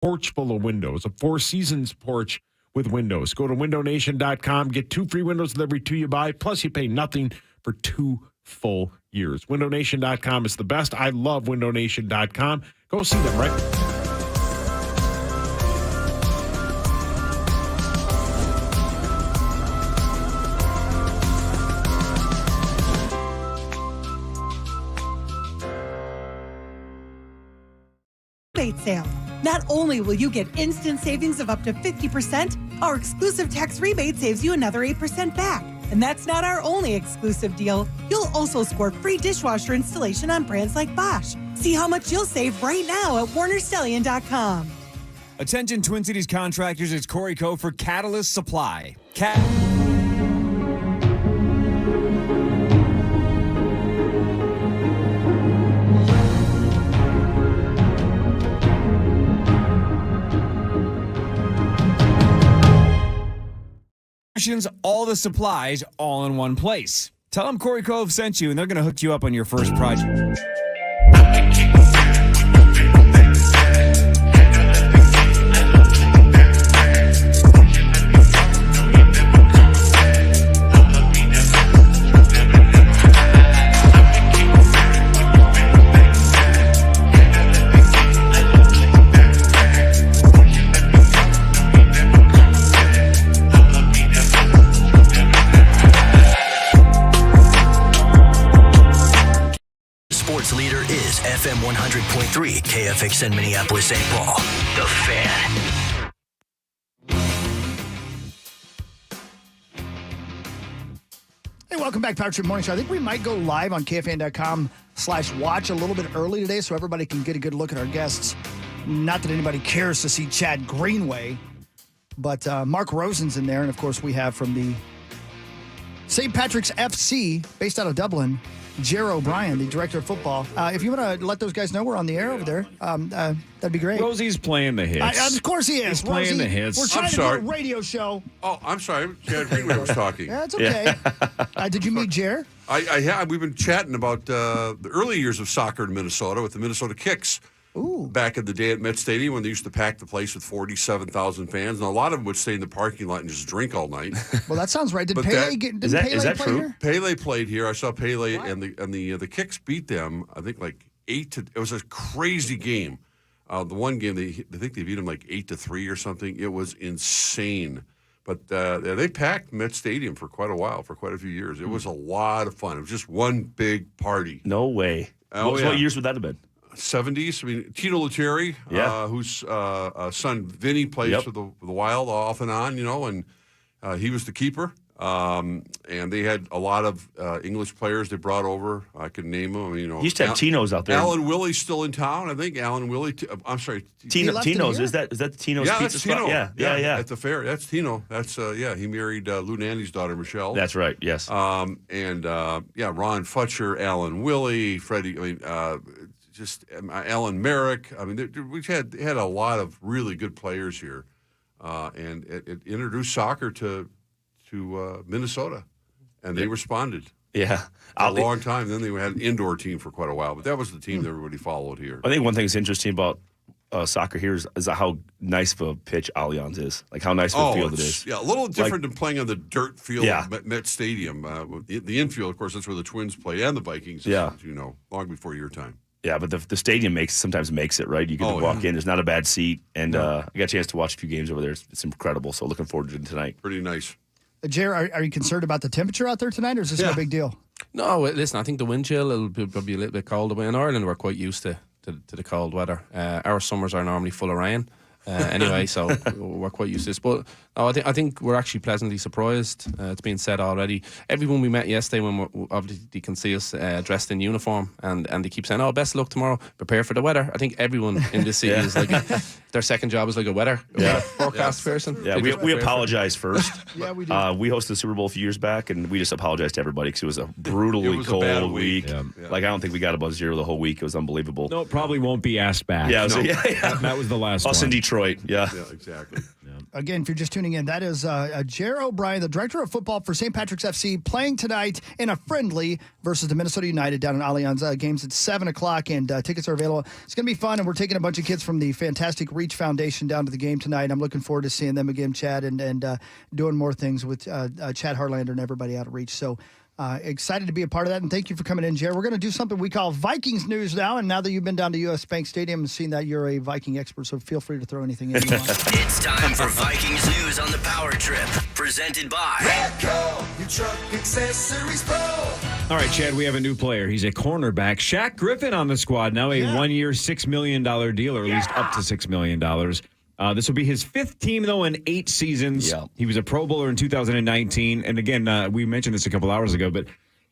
porch full of windows, a Four Seasons porch with windows. Go to windownation.com, get 2 free windows with every 2 you buy, plus you pay nothing for 2 full years. Windownation.com is the best. I love windownation.com. Go see them, right? Sale. Not only will you get instant savings of up to 50%, our exclusive tax rebate saves you another 8% back. And that's not our only exclusive deal. You'll also score free dishwasher installation on brands like Bosch. See how much you'll save right now at WarnerStellion.com. Attention Twin Cities contractors, it's Corey Coe for Catalyst Supply. All the supplies all in one place. Tell them Corey Cove sent you, and they're going to hook you up on your first project. Leader is FM 100.3 KFXN Minneapolis St. Paul. The Fan. Hey, welcome back, Power Trip Morning Show. I think we might go live on KFN.com/watch a little bit early today so everybody can get a good look at our guests. Not that anybody cares to see Chad Greenway, but Mark Rosen's in there. And, of course, we have from the St. Patrick's FC, based out of Dublin, Jer O'Brien, the director of football. If you want to let those guys know we're on the air over there, that'd be great. Rosie's playing the hits. Of course he is. He's playing the hits. We're trying to do a radio show. Oh, I'm sorry. Chad Greenway was talking. Yeah, it's okay. Did you meet Jer? I have. We've been chatting about the early years of soccer in Minnesota with the Minnesota Kicks. Ooh. Back in the day at Met Stadium when they used to pack the place with 47,000 fans. And a lot of them would stay in the parking lot and just drink all night. Well, that sounds right. Did But Pele is play true? here? Pele played here. I saw Pele and the Kicks beat them, I think like 8-. It was a crazy game. The one game, I think they beat them like 8-3 or something. It was insane. But they packed Met Stadium for quite a while, for quite a few years. It was a lot of fun. It was just one big party. No way. What years would that have been? 70s. I mean, Tino Lettieri, whose son Vinny plays for the Wild off and on, and he was the keeper. And they had a lot of English players they brought over. I could name them. You used to have Tino's out there. Alan Willie's still in town. I think Alan Willie. I'm sorry. Tino's. Is that Tino's pizza spot? Yeah. At the fair. That's Tino. That's he married Lou Nanny's daughter Michelle. That's right. Yes. Ron Futcher, Alan Willie, Freddie. Just Alan Merrick. I mean, we had a lot of really good players here, and it introduced soccer to Minnesota, and they responded. Yeah, a long time. Then they had an indoor team for quite a while, but that was the team that everybody followed here. I think one thing that's interesting about soccer here is how nice of a pitch Allianz is. Like how nice of a field it is. Yeah, a little different than playing on the dirt field at Met Stadium. The infield, of course, that's where the Twins play and the Vikings. Yeah, long before your time. Yeah, but the stadium sometimes makes it, right? You get to walk in. There's not a bad seat. And I got a chance to watch a few games over there. It's incredible. So looking forward to it tonight. Pretty nice. Jer, are you concerned about the temperature out there tonight, or is this no big deal? No, listen, I think the wind chill will probably be a little bit cold. In Ireland, we're quite used to the cold weather. Our summers are normally full of rain. Anyway, so we're quite used to this. But no, I think we're actually pleasantly surprised. It's been said already. Everyone we met yesterday, when obviously they can see us dressed in uniform, and they keep saying, "Oh, best of luck tomorrow. Prepare for the weather." I think everyone in this city is like their second job is like a weather forecast person. Yeah, we apologize first. Yeah, we do. We hosted the Super Bowl a few years back, and we just apologized to everybody because it was a brutally cold a bad week. Yeah. Like I don't think we got above zero the whole week. It was unbelievable. No, it probably won't be asked back. Yeah, that was the last one. Us in Detroit. Yeah, exactly. again, if you're just tuning in, that is Jer O'Brien, the director of football for St. Patrick's FC, playing tonight in a friendly versus the Minnesota United down in Allianz. Games at 7 o'clock, and tickets are available. It's going to be fun, and we're taking a bunch of kids from the fantastic Reach Foundation down to the game tonight. I'm looking forward to seeing them again, Chad, and doing more things with Chad Harlander and everybody out of Reach. So excited to be a part of that, and thank you for coming in, Jer. We're going to do something we call Vikings news now, and now that you've been down to U.S. Bank Stadium and seen that, you're a Viking expert, so feel free to throw anything in you want. It's time for Vikings news on the Power Trip, presented by Redco, your truck accessories pro. All right, Chad, we have a new player. He's a cornerback. Shaq Griffin on the squad. Now a 1-year, $6 million deal, or at least up to $6 million. This will be his 5th team, though, in 8 seasons. Yeah. He was a Pro Bowler in 2019. And again, we mentioned this a couple hours ago, but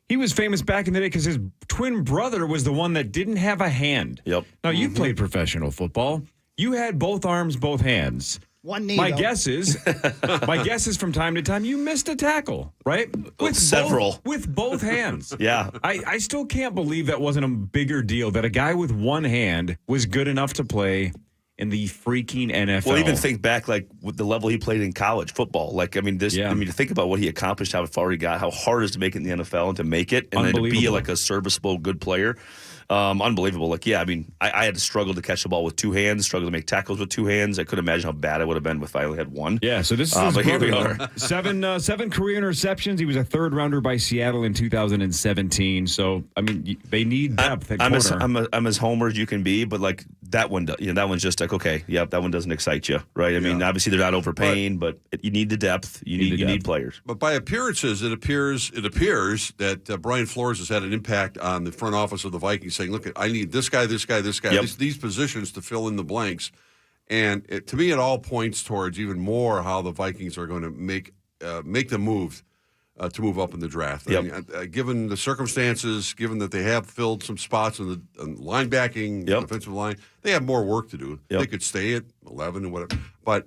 he was famous back in the day because his twin brother was the one that didn't have a hand. Yep. Now, you played professional football. You had both arms, both hands. One knee, My though. guess is from time to time you missed a tackle, right? Several. With both hands. Yeah. I still can't believe that wasn't a bigger deal, that a guy with one hand was good enough to play in the freaking NFL. Well, even think back, like, with the level he played in college football. Like, I mean, to think about what he accomplished, how far he got, how hard it is to make it in the NFL and to make it, and then to be like a serviceable, good player. Unbelievable. Like, yeah, I mean, I had to struggle to catch the ball with 2 hands, struggle to make tackles with 2 hands. I couldn't imagine how bad it would have been if I only had 1. Yeah, so this is his but here we brother. are. 7 career interceptions. He was a 3rd rounder by Seattle in 2017. So, I mean, they need depth at corner. I'm as homer as you can be, but like that one, that one's just like, okay, yeah, that one doesn't excite you, right? I mean, obviously they're not overpaying, but you need the depth. You need players. But by appearances, it appears that Brian Flores has had an impact on the front office of the Vikings, saying, "Look, I need this guy, these positions to fill in the blanks." And to me, it all points towards even more how the Vikings are going to make the move to move up in the draft. Yep. I mean, given the circumstances, given that they have filled some spots in the linebacking, defensive line, they have more work to do. Yep. They could stay at 11 and whatever. But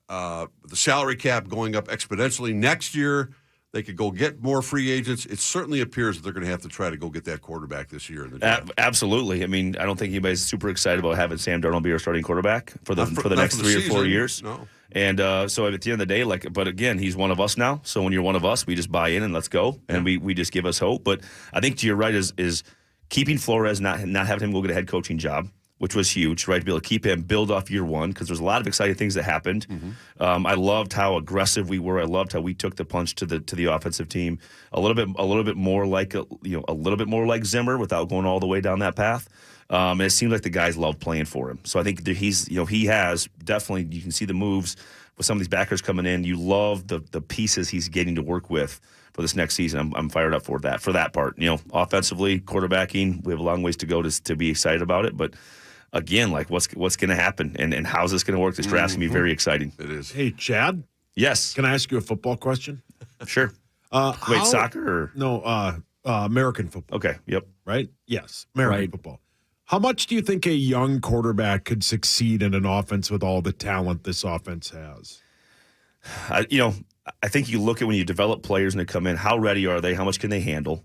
the salary cap going up exponentially next year, they could go get more free agents. It certainly appears that they're going to have to try to go get that quarterback this year in the draft. Absolutely. I mean, I don't think anybody's super excited about having Sam Darnold be our starting quarterback for the next 3 or 4 years. No. And so at the end of the day, but again, he's one of us now. So when you're one of us, we just buy in and let's go, and we just give us hope. But I think to your right is keeping Flores, not having him go get a head coaching job, which was huge, right? To be able to keep him, build off year one, because there's a lot of exciting things that happened. I loved how aggressive we were. I loved how we took the punch to the offensive team a little bit more like a little bit more like Zimmer without going all the way down that path. And it seems like the guys love playing for him. So I think that he has definitely, you can see the moves with some of these backers coming in. You love the pieces he's getting to work with for this next season. I'm fired up for that part. Offensively, quarterbacking, we have a long ways to go to be excited about it. But again, like what's going to happen and how's this going to work? This draft's going to be very exciting. It is. Hey, Chad, Yes. can I ask you a football question? Sure. Wait, soccer or? No, American football. Okay, yep. Right? Yes, American football. How much do you think a young quarterback could succeed in an offense with all the talent this offense has? I think you look at when you develop players and they come in, how ready are they? How much can they handle?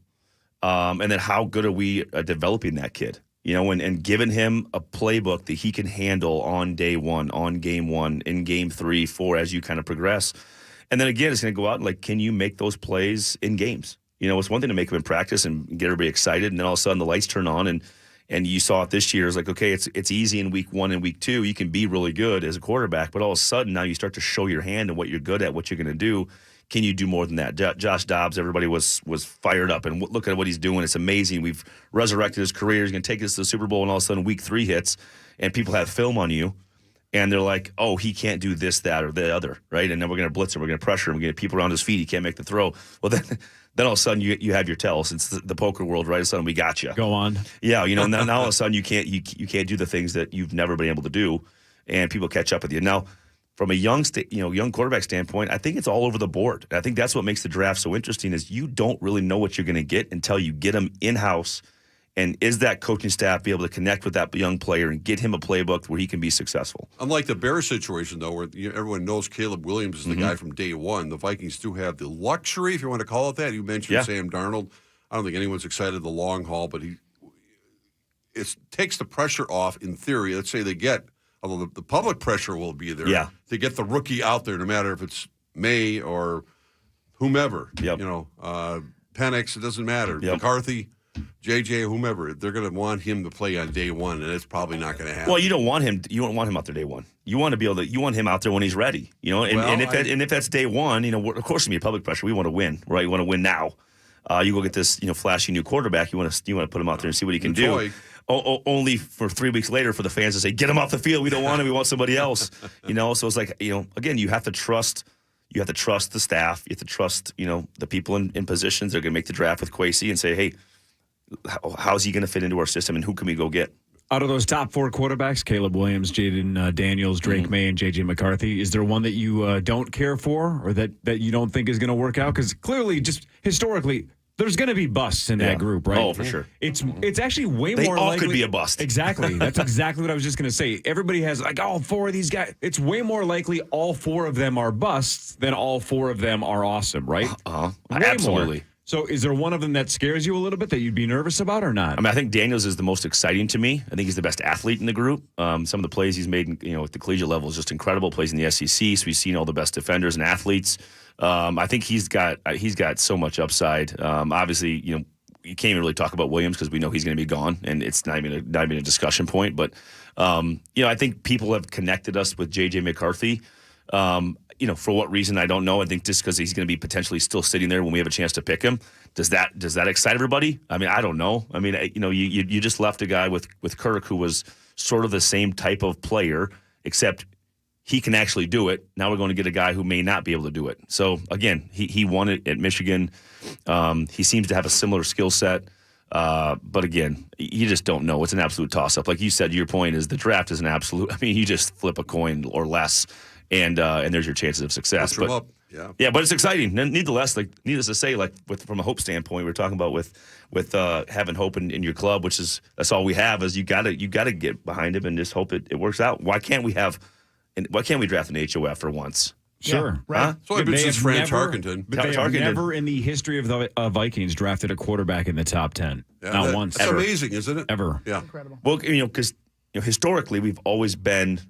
And then how good are we at developing that kid? And giving him a playbook that he can handle on day one, on game 1, in game 3, 4, as you kind of progress. And then again, it's going to go out and can you make those plays in games? It's one thing to make them in practice and get everybody excited, and then all of a sudden the lights turn on and you saw it this year. It's like, okay, it's easy in week 1 and week 2. You can be really good as a quarterback, but all of a sudden now you start to show your hand and what you're good at, what you're going to do. Can you do more than that? Josh Dobbs, everybody was fired up, and look at what he's doing. It's amazing. We've resurrected his career. He's going to take us to the Super Bowl, and all of a sudden week 3 hits, and people have film on you, and they're like, oh, he can't do this, that, or the other, right? And then we're going to blitz him. We're going to pressure him. We're going to get people around his feet. He can't make the throw. Well, then all of a sudden you have your tells. It's the poker world, right? All of a sudden we got you. Go on. Yeah, now all of a sudden you can't do the things that you've never been able to do, and people catch up with you. Now, from a young quarterback standpoint, I think it's all over the board. And I think that's what makes the draft so interesting is you don't really know what you're going to get until you get them in-house. And is that coaching staff be able to connect with that young player and get him a playbook where he can be successful? Unlike the Bears situation, though, where everyone knows Caleb Williams is the guy from day one, the Vikings do have the luxury, if you want to call it that. You mentioned Sam Darnold. I don't think anyone's excited the long haul, but it takes the pressure off in theory. Let's say they get although the public pressure will be there Yeah. to get the rookie out there, no matter if it's May or whomever. Yep. Penix, it doesn't matter. Yep. McCarthy, JJ, whomever, they're going to want him to play on day one, and it's probably not going to happen. Well, you don't want him. You don't want him out there day one. You want to be able to. You want him out there when he's ready. And if that's day one, of course, there's gonna be public pressure. We want to win, right? You want to win now. You go get this, flashy new quarterback. You want to put him out there and see what he can do. Only for 3 weeks later for the fans to say, "Get him off the field. We don't want him. We want somebody else." So it's like again, you have to trust. You have to trust the staff. You have to trust the people in positions. They're going to make the draft with Kwesi and say, "Hey, how's he going to fit into our system, and who can we go get?" Out of those top 4 quarterbacks, Caleb Williams, Jaden Daniels, Drake May, and J.J. McCarthy, is there one that you don't care for or that you don't think is going to work out? Because clearly, just historically, there's going to be busts in that group, right? Oh, for sure. It's actually way They more all likely. could be a bust. Exactly. That's exactly what I was just going to say. Everybody has all 4 of these guys. It's way more likely all 4 of them are busts than all 4 of them are awesome, right? Absolutely. More. So is there one of them that scares you a little bit that you'd be nervous about or not? I mean, I think Daniels is the most exciting to me. I think he's the best athlete in the group. Some of the plays he's made, at the collegiate level is just incredible. Plays in the SEC, so we've seen all the best defenders and athletes. I think he's got so much upside. Obviously, you can't even really talk about Williams because we know he's going to be gone, and it's not even a discussion point. But I think people have connected us with J.J. McCarthy. For what reason, I don't know. I think just because he's going to be potentially still sitting there when we have a chance to pick him. Does that excite everybody? I mean, I don't know. I mean, you just left a guy with Kirk who was sort of the same type of player, except he can actually do it. Now we're going to get a guy who may not be able to do it. So, again, he won it at Michigan. He seems to have a similar skill set. But, again, you just don't know. It's an absolute toss-up. Like you said, your point is the draft is an absolute – I mean, you just flip a coin or less, and there's your chances of success. But, yeah, but it's exciting. Needless to say, from a hope standpoint, we're talking about with having hope in your club, which is that's all we have. Is you got to get behind him and just hope it works out. Why can't we draft an HOF for once? Sure, yeah, right. Huh? So I've been since Fran Tarkenton. But they have never in the history of the Vikings drafted a quarterback in the top 10. Not once. That's Ever. amazing, isn't it? Ever. Yeah. Incredible. Well, because historically we've always been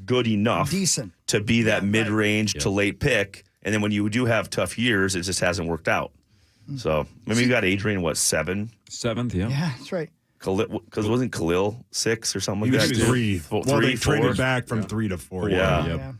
good enough, Decent, to be that mid-range to late pick, and then when you do have tough years, it just hasn't worked out. So maybe you got Adrian 7? 7th, yeah. Yeah, that's right. Because wasn't Khalil 6 or something like He that? was 3. Well, they 4? traded back from 3 to 4. Yeah. Yeah.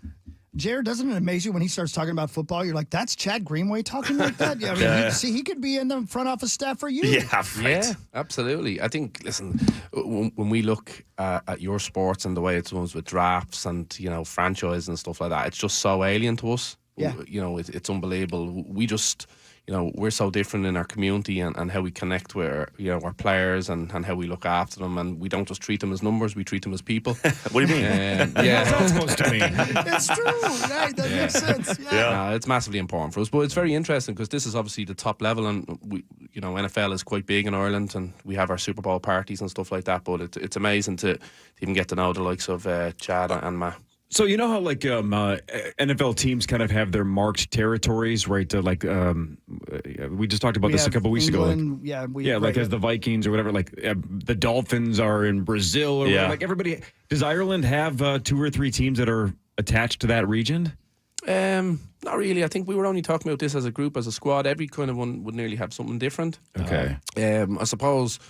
Jared, doesn't it amaze you when he starts talking about football? You're like, that's Chad Greenway talking like that? Yeah, I mean, he could be in the front office staff for you. Yeah, right. Yeah, absolutely. I think, listen, when we look at your sports and the way it's done with drafts and, franchise and stuff like that, it's just so alien to us. Yeah. It's unbelievable. We just, we're so different in our community and how we connect with our players and how we look after them. And we don't just treat them as numbers, we treat them as people. What do you mean? What's that supposed to mean? It's true. Right, that makes sense. Yeah. It's massively important for us. But it's very interesting because this is obviously the top level, and we, NFL is quite big in Ireland, and we have our Super Bowl parties and stuff like that. But it's amazing to even get to know the likes of Chad and Matt. So you know how NFL teams kind of have their marked territories, right? We just talked about this a couple weeks ago. As the Vikings or whatever. The Dolphins are in Brazil or whatever. Everybody. Does Ireland have 2 or 3 teams that are attached to that region? Not really. I think we were only talking about this as a group, as a squad. Every kind of one would nearly have something different. Okay. I suppose.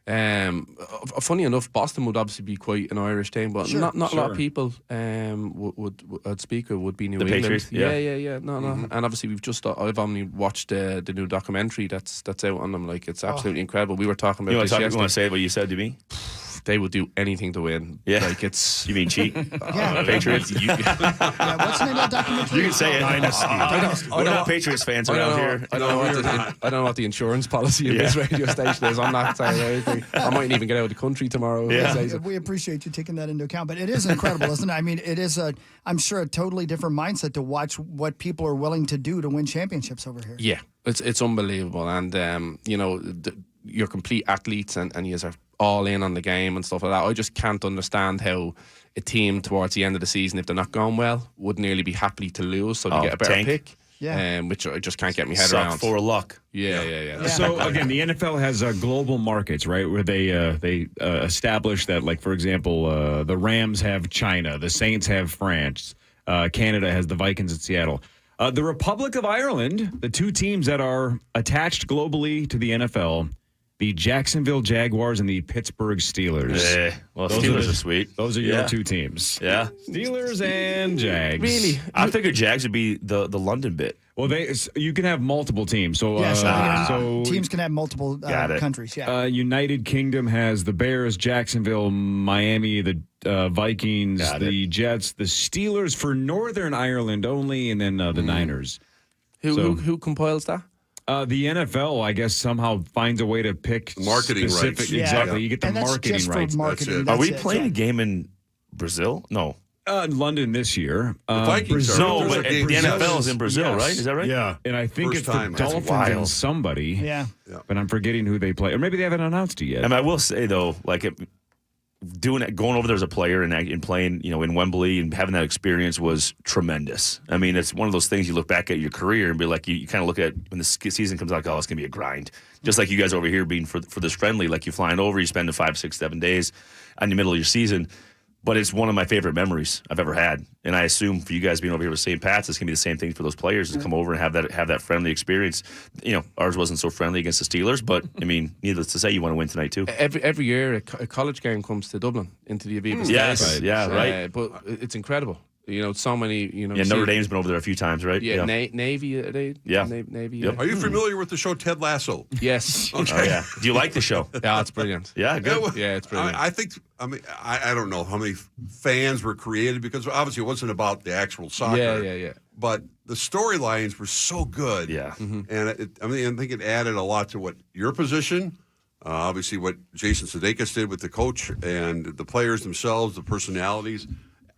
Funny enough, Boston would obviously be quite an Irish team, but not a lot of people would speak or would be New the England. Patriots, Yeah. No. And obviously I've only watched the new documentary that's out on them. It's absolutely incredible. We were talking about this yesterday. You want to say what you said to me? They would do anything to win. Yeah. You mean cheat? Patriots? What's the name of that documentary? You can say it. Dynasty. We're not Patriots fans around here. I don't know what the insurance policy of this radio station is. I'm not saying anything. I mightn't even get out of the country tomorrow. Yeah. We appreciate you taking that into account. But it is incredible, isn't it? I mean, it is, I'm sure, a totally different mindset to watch what people are willing to do to win championships over here. Yeah, it's unbelievable. And, you're complete athletes and you are all in on the game and stuff like that. I just can't understand how a team towards the end of the season, if they're not going well, would nearly be happy to lose so they get a better pick. which I just can't get my head Suck around. for luck. Yeah. So again, the NFL has global markets, right? Where they establish that, like for example, the Rams have China, the Saints have France, Canada has the Vikings in Seattle. The Republic of Ireland, the two teams that are attached globally to the NFL, the Jacksonville Jaguars and the Pittsburgh Steelers. Well, Steelers are sweet. Those are your two teams. Yeah. Steelers and Jags. Really? I figured Jags would be the London bit. Well, you can have multiple teams. So, so teams can have multiple countries. Yeah. United Kingdom has the Bears, Jacksonville, Miami, the Vikings, the Jets, the Steelers for Northern Ireland only, and then the Niners. Who compiles that? The NFL, I guess, somehow finds a way to pick marketing specific, rights. Exactly. You get the and that's marketing just rights. For marketing. Are we playing a game in Brazil? No. London this year. The Vikings no, but the NFL is in Brazil, right? Is that right? Yeah. And I think First it's time. the That's Dolphins wild. and somebody. Yeah. But I'm forgetting who they play. Or maybe they haven't announced it yet. I mean, I will say, though, like going over there as a player and playing, in Wembley and having that experience was tremendous. I mean, it's one of those things you look back at your career and be like, you kind of look at when the season comes out, it's going to be a grind. Just like you guys over here being for this friendly, like you flying over, you spend 5, 6, 7 days in the middle of your season. But it's one of my favorite memories I've ever had, and I assume for you guys being over here with St. Pat's, it's gonna be the same thing for those players to come over and have that friendly experience. Ours wasn't so friendly against the Steelers, but I mean, needless to say, you want to win tonight too. Every year, a college game comes to Dublin into the Aviva Stadium. Yes, right. But it's incredible. So many. Notre Dame's been over there a few times, right? Yeah, Navy. Are they? Yeah. Navy. Yep. Are you familiar with the show Ted Lasso? Yes. Okay. Oh, yeah. Do you like the show? Yeah, it's brilliant. Yeah, good. Yeah, it's brilliant. I think. I don't know how many fans were created because obviously it wasn't about the actual soccer. Yeah. But the storylines were so good. Yeah. And I think it added a lot to what your position. Obviously, what Jason Sudeikis did with the coach and the players themselves, the personalities.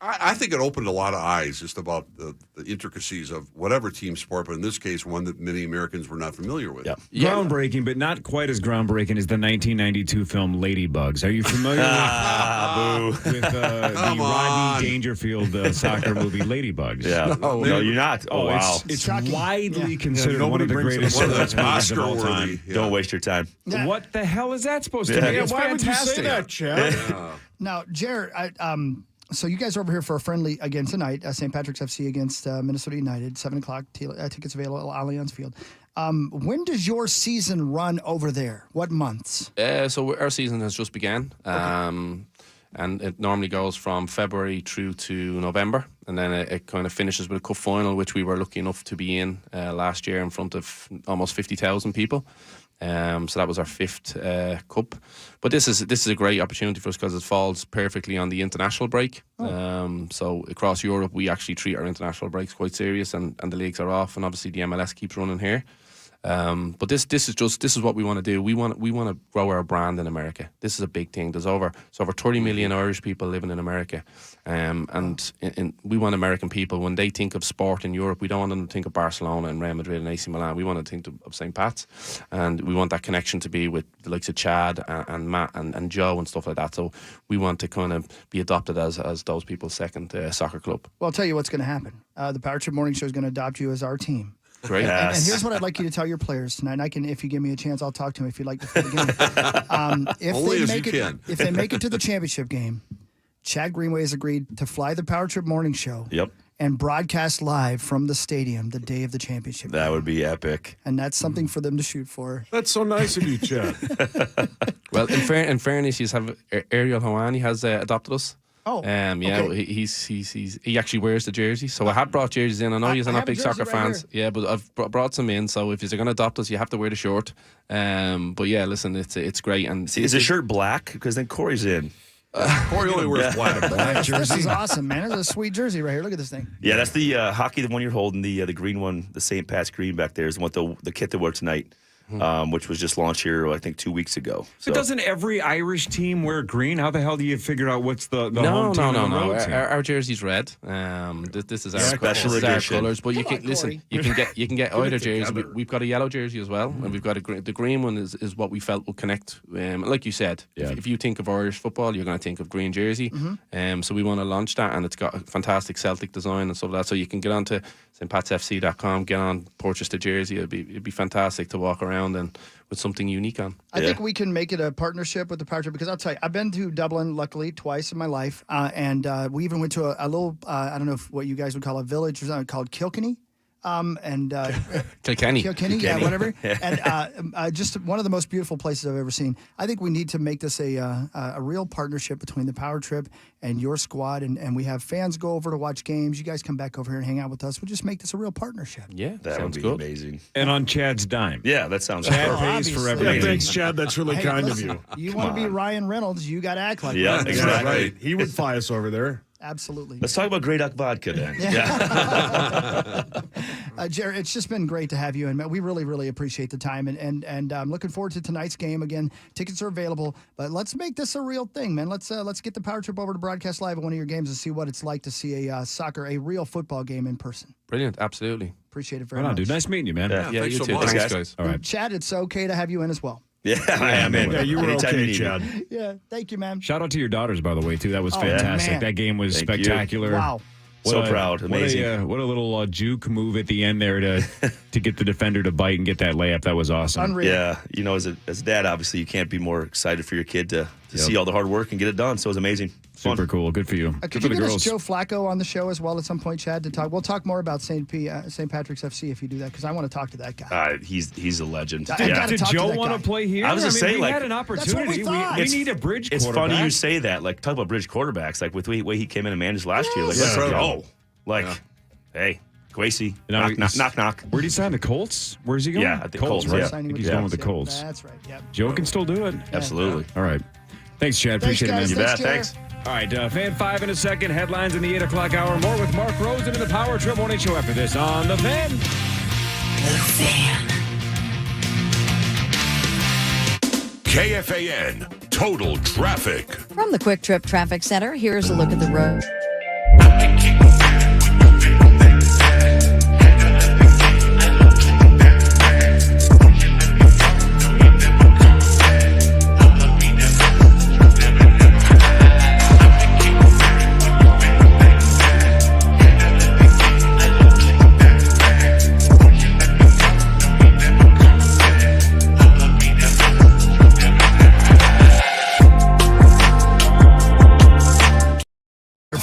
I think it opened a lot of eyes just about the intricacies of whatever team sport, but in this case, one that many Americans were not familiar with. Yep. Groundbreaking, but not quite as groundbreaking as the 1992 film Ladybugs. Are you familiar with the Rodney Dangerfield soccer movie Ladybugs? Yeah. No, you're not. Oh, wow. It's widely considered one of the greatest sports movies of all time. Don't waste your time. Yeah. What the hell is that supposed to be? It's Why would you say fantastic. that, Chad? Now, Jared, so you guys are over here for a friendly again tonight, St. Patrick's FC against Minnesota United, 7 o'clock. Tickets available at Allianz Field. When does your season run over there? What months? So our season has just began, and it normally goes from February through to November, and then it kind of finishes with a cup final, which we were lucky enough to be in last year in front of almost 50,000 people. So that was our 5th cup, but this is a great opportunity for us because it falls perfectly on the international break. So across Europe, we actually treat our international breaks quite serious, and the leagues are off, and obviously the MLS keeps running here. But this is what we want to do. We want to grow our brand in America. This is a big thing. There's over 30 million Irish people living in America, and we want American people, when they think of sport in Europe, we don't want them to think of Barcelona and Real Madrid and AC Milan. We want to think of St. Pat's, and we want that connection to be with the likes of Chad and Matt and Joe and stuff like that. So we want to kind of be adopted as those people's second soccer club. Well, I'll tell you what's going to happen. The Power Trip Morning Show is going to adopt you as our team. Great. And here's what I'd like you to tell your players tonight. And I can, if you give me a chance, I'll talk to them if you'd like before the game. If they make it to the championship game, Chad Greenway has agreed to fly the Power Trip Morning Show. Yep. And broadcast live from the stadium the day of the championship. That would be epic. And that's something for them to shoot for. That's so nice of you, Chad. Well, in fairness, Ariel Hawani has adopted us. Oh, okay. He actually wears the jersey. So I have brought jerseys in. I know you're not big soccer fans. Yeah, but I've brought some in. So if you're going to adopt us, you have to wear the shirt. But yeah, listen, it's great. And see, is the shirt black? Because then Corey's in. Corey only wears black jersey. This is awesome, man. It's a sweet jersey right here. Look at this thing. Yeah, that's the hockey, the one you're holding, the green one, the St. Pat's green back there is what the kit that we're tonight. which was just launched here, I think, 2 weeks ago. So doesn't every Irish team wear green? How the hell do you figure out what's the home team? No. Our jersey's red. This is our special our colours. But you can Corey. you can get either jersey. We've got a yellow jersey as well, and we've got the green one is what we felt would connect. Like you said, if you think of Irish football, you're going to think of green jersey. So we want to launch that, and it's got a fantastic Celtic design and stuff like that. So you can get onto stpatsfc.com, get on, purchase the jersey. It'd be fantastic to walk around and with something unique on. I think we can make it a partnership with the Power Trip, because I'll tell you, I've been to Dublin, luckily, twice in my life. And we even went to a little, I don't know what you guys would call a village or something, called Kilkenny. Kilkenny, yeah, whatever. And just one of the most beautiful places I've ever seen. I think we need to make this a real partnership between the Power Trip and your squad, and we have fans go over to watch games. You guys come back over here and hang out with us. We'll just make this a real partnership. Yeah, that would be good. amazing. And on Chad's dime. Yeah, that sounds Chad perfect. pays for Obviously. everything. Thanks, Chad. That's really kind listen, of you. You want to be Ryan Reynolds, you got to act like Yeah, that. exactly. Right. He would fly us over there. Absolutely. Let's talk about Grey Duck Vodka then. Jared, it's just been great to have you, and we really, really appreciate the time. And I'm looking forward to tonight's game. Again, tickets are available, but let's make this a real thing, man. Let's get the Power Trip over to broadcast live at one of your games and see what it's like to see a real football game in person. Brilliant, absolutely. Appreciate it very Right on, much. dude. Nice meeting you, man. Yeah. Yeah, thanks you so too. much. Thanks, guys. All right. Chad, it's okay to have you in as well. Yeah, I am in. Yeah, you were Anytime you okay, need me. Chad. Yeah, thank you, man. Shout out to your daughters, by the way, too. That was Oh, fantastic. man. That game was Thank you. spectacular. Wow. So proud. Amazing. What a little juke move at the end there to get the defender to bite and get that layup. That was awesome. Unreal. Yeah, as a dad, obviously, you can't be more excited for your kid to see all the hard work and get it done. So it was amazing. Super cool. Good for you. Could Good you for the get girls. us Joe Flacco on the show as well at some point, Chad, to talk? We'll talk more about St. Patrick's FC if you do that, because I want to talk to that guy. He's a legend. I gotta Did talk to Joe that want guy. to play here? I was just saying, we like, had an that's what we opportunity. thought. We need a bridge It's quarterback. funny you say that. Like, talk about bridge quarterbacks. Like, with the way he came in and managed last year. Like, let's Yeah. go. Like, hey, Gracie, Now knock, knock. Where did he sign? The Colts? Where's he going? Yeah, I think Colts, right? yeah. I think he's going with the Colts. That's right. Yep. Joe can still do it. Absolutely. All right. Thanks, Chad. Thanks, Appreciate guys. it, man. You bet. Jared. Thanks. All right, Fan 5 in a second. Headlines in the 8 o'clock hour. More with Mark Rosen and the Power Trip Morning Show after this on The Fan. The Fan. KFAN Total Traffic. From the Quick Trip Traffic Center, here's a look at the road.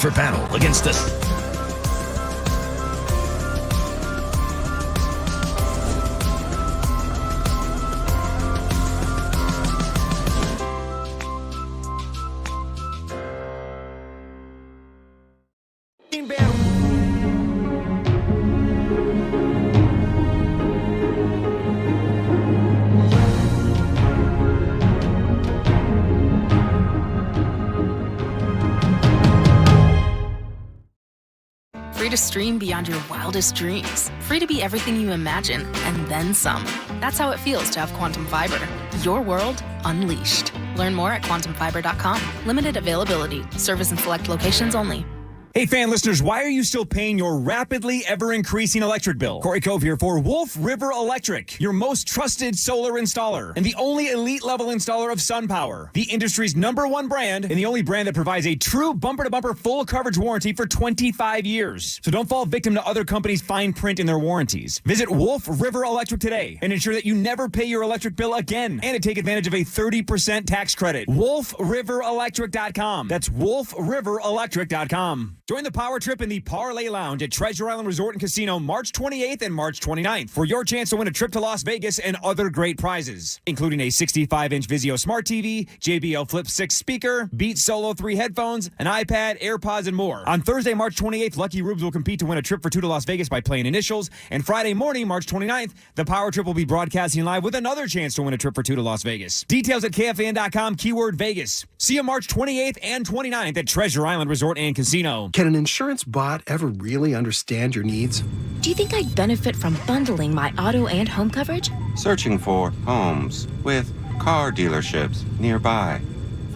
For battle against the Free to stream beyond your wildest dreams. Free to be everything you imagine, and then some. That's how it feels to have Quantum Fiber. Your world unleashed. Learn more at quantumfiber.com. Limited availability. Service in select locations only. Hey, fan listeners, why are you still paying your rapidly ever-increasing electric bill? Corey Cove here for Wolf River Electric, your most trusted solar installer and the only elite-level installer of SunPower, the industry's #1 brand and the only brand that provides a true bumper-to-bumper full coverage warranty for 25 years. So don't fall victim to other companies' fine print in their warranties. Visit Wolf River Electric today and ensure that you never pay your electric bill again and to take advantage of a 30% tax credit. WolfRiverElectric.com. That's WolfRiverElectric.com. Join the Power Trip in the Parlay Lounge at Treasure Island Resort and Casino March 28th and March 29th for your chance to win a trip to Las Vegas and other great prizes, including a 65-inch Vizio Smart TV, JBL Flip 6 speaker, Beats Solo 3 headphones, an iPad, AirPods, and more. On Thursday, March 28th, Lucky Rubes will compete to win a trip for 2 to Las Vegas by playing initials, and Friday morning, March 29th, the Power Trip will be broadcasting live with another chance to win a trip for 2 to Las Vegas. Details at KFAN.com, keyword Vegas. See you March 28th and 29th at Treasure Island Resort and Casino. Can an insurance bot ever really understand your needs? Do you think I'd benefit from bundling my auto and home coverage? Searching for homes with car dealerships nearby.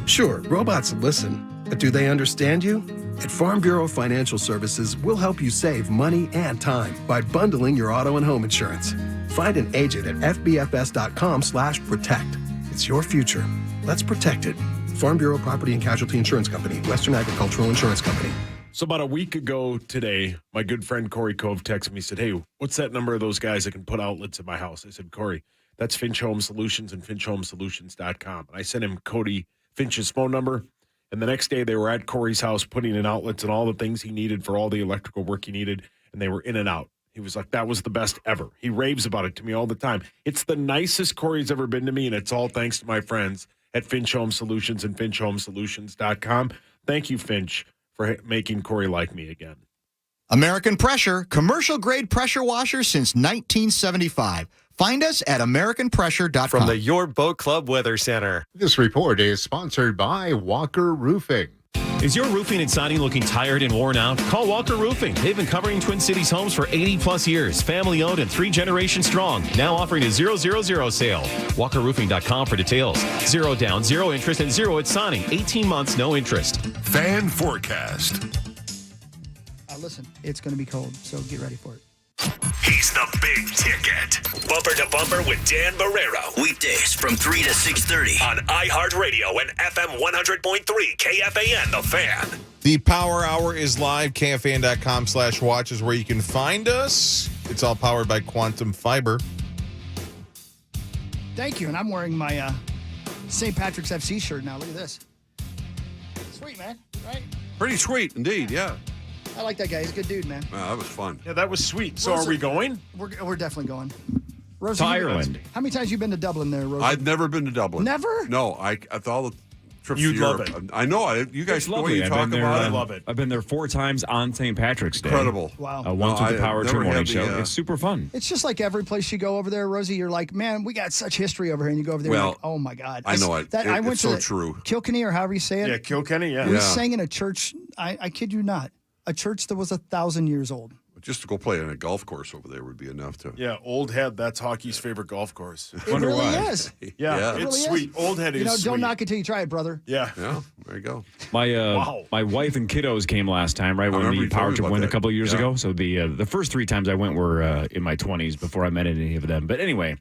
Sure, robots listen, but do they understand you? At Farm Bureau Financial Services, we'll help you save money and time by bundling your auto and home insurance. Find an agent at fbfs.com/protect. It's your future. Let's protect it. Farm Bureau Property and Casualty Insurance Company, Western Agricultural Insurance Company. So about a week ago today, my good friend Corey Cove texted me, said, hey, what's that number of those guys that can put outlets in my house? I said, Corey, that's Finch Home Solutions and finchhomesolutions.com. And I sent him Cody Finch's phone number. And the next day they were at Corey's house putting in outlets and all the things he needed for all the electrical work he needed. And they were in and out. He was like, that was the best ever. He raves about it to me all the time. It's the nicest Corey's ever been to me. And it's all thanks to my friends at Finch Home Solutions and finchhomesolutions.com. Thank you, Finch, for making Corey like me again. American Pressure, commercial-grade pressure washer since 1975. Find us at AmericanPressure.com. From the Your Boat Club Weather Center. This report is sponsored by Walker Roofing. Is your roofing and siding looking tired and worn out? Call Walker Roofing. They've been covering Twin Cities homes for 80-plus years. Family-owned and 3 generations strong. Now offering a 000 sale. WalkerRoofing.com for details. 0 down, 0 interest, and 0 at signing. 18 months, no interest. Fan forecast. Listen, it's going to be cold, so get ready for it. He's the big ticket. Bumper to bumper with Dan Barrero. Weekdays from 3 to 6:30 on iHeartRadio and FM 100.3 KFAN, The Fan. The Power Hour is live. KFAN.com/watch is where you can find us. It's all powered by Quantum Fiber. Thank you, and I'm wearing my St. Patrick's FC shirt now. Look at this. Sweet, man. Right? Pretty sweet, indeed, yeah. I like that guy. He's a good dude, man. Wow, that was fun. Yeah, that was sweet. So are we going? We're definitely going. Rosie, To Ireland. How many times have you been to Dublin there, Rosie? I've never been to Dublin. Never? No, I thought the trips You'd to love Europe. it. I know. You guys, It's the way lovely. you I've talk been there, about it. I love it. I've been there 4 times on St. Patrick's Day. Incredible. Wow. Once with the Power I've 2 never morning had the, show. It's super fun. It's just like every place you go over there, Rosie, you're like, man, we got such history over here. And you go over there and you're like, oh, my God. I know it. I went it's to so true. Kilkenny, or however you say it. Yeah, Kilkenny, yeah. We sang in a church, I kid you not, a church that was 1,000 years old. Just to go play on a golf course over there would be enough to. Yeah, Old Head, that's hockey's favorite golf course. It really is. Yeah, It it's really sweet. Old Head is don't sweet. knock it till you try it, brother. Yeah. Yeah, there you go. My wife and kiddos came last time, right, when remember the you told Power me Trip about went a that. couple of years Yeah. ago. So the first 3 times I went were in my 20s before I met any of them. But anyway,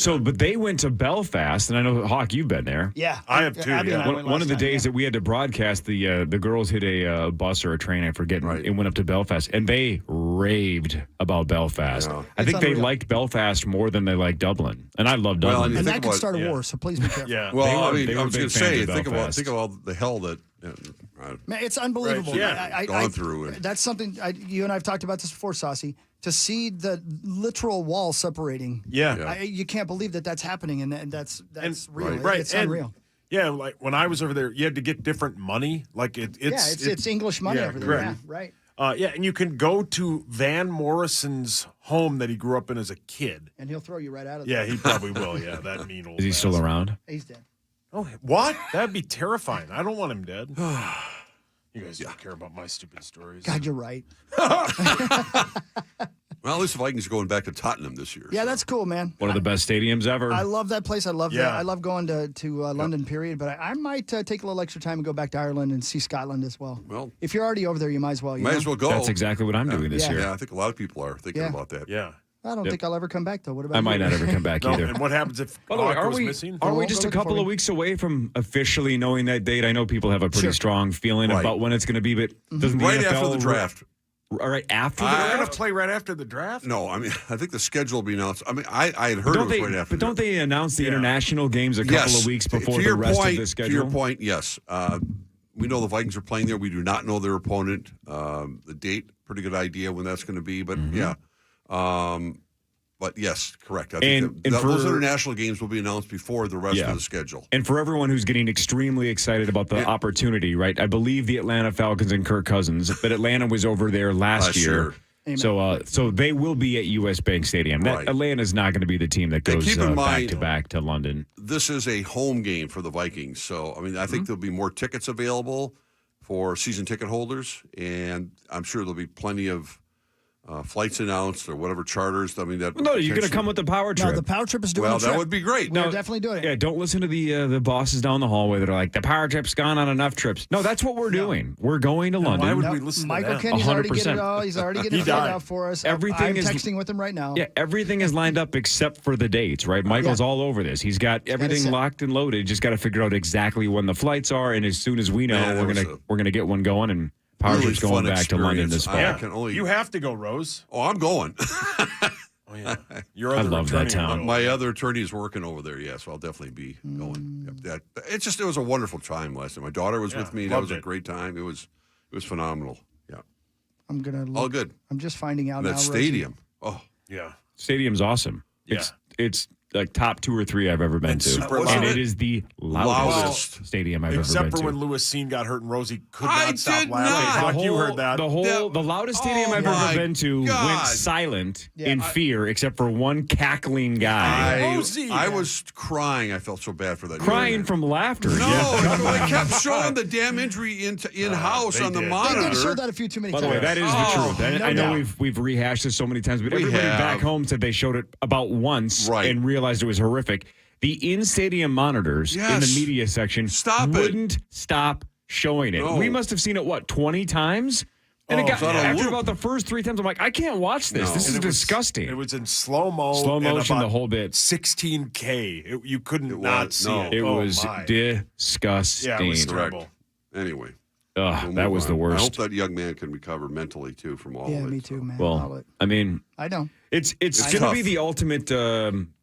but they went to Belfast, and I know, Hawk, you've been there. Yeah. I have too, Abby and I yeah. went One of the last time, days that we had to broadcast, the girls hit a bus or a train, I forget, and went up to Belfast, and they raved about Belfast. Yeah. I think they unreal. liked Belfast more than they liked Dublin, and I love Dublin. And that could about- start a war, so please be careful. Yeah. Well, they I were was big going to fans say, of think Belfast. about all the hell that. Man, it's unbelievable. Right, yeah. Gone through it. That's something, you and I have talked about this before, Saucy, to see the literal wall separating. Yeah. You can't believe that that's happening, and that's real. Right. It's And, unreal. Yeah, like when I was over there, you had to get different money. Like It's English money yeah, over there. correct. Yeah, right. Yeah, and you can go to Van Morrison's home that he grew up in as a kid. And he'll throw you right out of Yeah, there. he probably will. Yeah, that mean old. Is he still bastard. around? He's dead. Oh, what? That'd be terrifying. I don't want him dead. You guys don't care about my stupid stories. God, you're right. Well, at least the Vikings are going back to Tottenham this year. Yeah, that's cool, man. One of the best stadiums ever. I love that place. I love Yeah. that. I love going to London, period. But I might take a little extra time and go back to Ireland and see Scotland as well. Well, if you're already over there, you might as well. You might know? as well go. That's exactly what I'm doing this Yeah. year. Yeah, I think a lot of people are thinking Yeah. about that. Yeah. I don't think I'll ever come back, though. What about I might you? not ever come back No, either. and what happens if By the way, Hawk are goes we missing? just a couple of weeks away from officially knowing that date? I know people have a pretty strong feeling Right. about when it's going to be, but doesn't the Right NFL after the draft. Right after the We're draft? going to play right after the draft? No, I mean, I think the schedule will be announced. I mean, I had heard it was right after. But don't they announce the international games a couple Yes. of weeks To before the your rest point, of the schedule? To your point, yes. We know the Vikings are playing there. We do not know their opponent. The date, pretty good idea when that's going to be. But yeah. But yes, correct. I think those international games will be announced before the rest of the schedule. And for everyone who's getting extremely excited about the opportunity, right? I believe the Atlanta Falcons and Kirk Cousins, but Atlanta was over there last year. So they will be at U.S. Bank Stadium. Right. Atlanta's not going to be the team that goes keep in back mind- to back to London. This is a home game for the Vikings. So, I mean, I think there'll be more tickets available. for season ticket holders, and I'm sure there'll be plenty of flights announced or whatever charters. I mean, that no, you're going to come with the power trip. No, the power trip is doing. Well, a trip. that would be great. We're definitely doing it. Yeah, don't listen to the bosses down the hallway that are like, the power trip's gone on enough trips. No, that's what we're doing. We're going to London. Why would we listen Michael to that? Kenny's already 100%. getting it all. He's already getting it figured out for us. I'm texting with him right now. Yeah, everything is lined up except for the dates, right? Michael's all over this. He's got everything locked and loaded. Just got to figure out exactly when the flights are, and as soon as we know, we're gonna get one going, and power trip's going back to London this fall. You have to go, Rose. Oh, I'm going. Oh, yeah. I love that town. My other attorney is working over there, so I'll definitely be going. Yep, it was a wonderful time last night. My daughter was with me. That was a great time. It was phenomenal. Yeah. I'm gonna look. All good. I'm just finding out that now. stadium. Rosie. Oh, yeah. Stadium's awesome. Yeah. It's like top 2 or 3 I've ever been to. Super and it is the loudest stadium I've ever been to. Except for when Lewis Seen got hurt and Rosie could not stop laughing. You heard that. The loudest stadium I've ever been to went silent in fear, except for one cackling guy. I was crying. I felt so bad for that. Crying from laughter. No, I kept showing the damn injury in-house on the monitor. They did show that a few too many By times. the way, that is the truth. I know we've rehashed this so many times, but everybody back home said they showed it about once and realized it was horrific. The in-stadium monitors in the media section wouldn't stop showing it. No. We must have seen it, 20 times? And it got after about the first 3 times, I'm like, I can't watch this. No. This is disgusting. It was in slow-mo. Slow motion, the whole bit. 16K. You couldn't not see it. It was disgusting. Yeah, it was terrible. Anyway. That was the worst. I hope that young man can recover mentally, too, from all of it. Yeah, me too, man. Well, I mean, I know. It's going to be the ultimate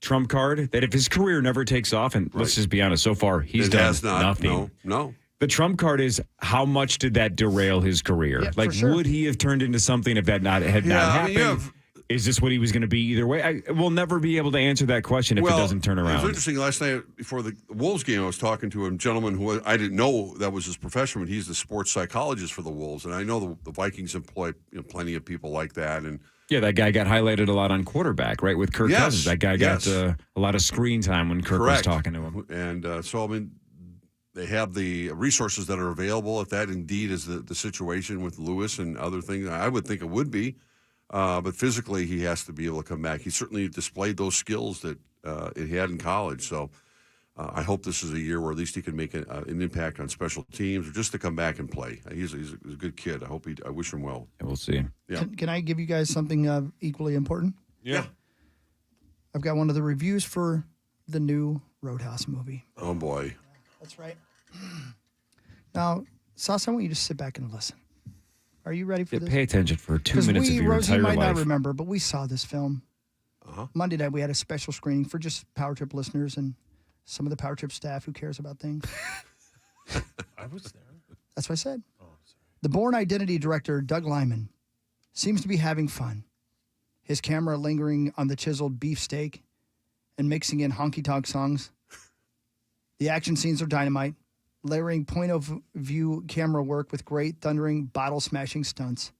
trump card that if his career never takes off, and let's just be honest, so far he's done nothing. No. The trump card is how much did that derail his career? Yeah, would he have turned into something if that had not happened? Is this what he was going to be either way? We'll never be able to answer that question if it doesn't turn around. It was interesting. Last night before the Wolves game, I was talking to a gentleman who I didn't know that was his profession, but he's the sports psychologist for the Wolves. And I know the Vikings employ plenty of people like that. And yeah, that guy got highlighted a lot on quarterback, right, with Kirk Cousins. That guy got a lot of screen time when Kirk was talking to him. And so, I mean, they have the resources that are available. If that indeed is the situation with Lewis and other things, I would think it would be. But physically, he has to be able to come back. He certainly displayed those skills that he had in college. So I hope this is a year where at least he can make an impact on special teams or just to come back and play. He's a good kid. I wish him well. We'll see. Yeah. Can I give you guys something equally important? Yeah. I've got one of the reviews for the new Roadhouse movie. Oh, boy. That's right. Now, Sauce, I want you to sit back and listen. Are you ready for this? Pay attention for 2 minutes of your Rosie entire might life. not remember, but we saw this film. Monday night, we had a special screening for just Power Trip listeners and some of the Power Trip staff who cares about things. I was there. That's what I said. Oh, sorry. The Bourne Identity director, Doug Liman, seems to be having fun. His camera lingering on the chiseled beefsteak and mixing in honky-tonk songs. The action scenes are dynamite, layering point-of-view camera work with great thundering, bottle-smashing stunts.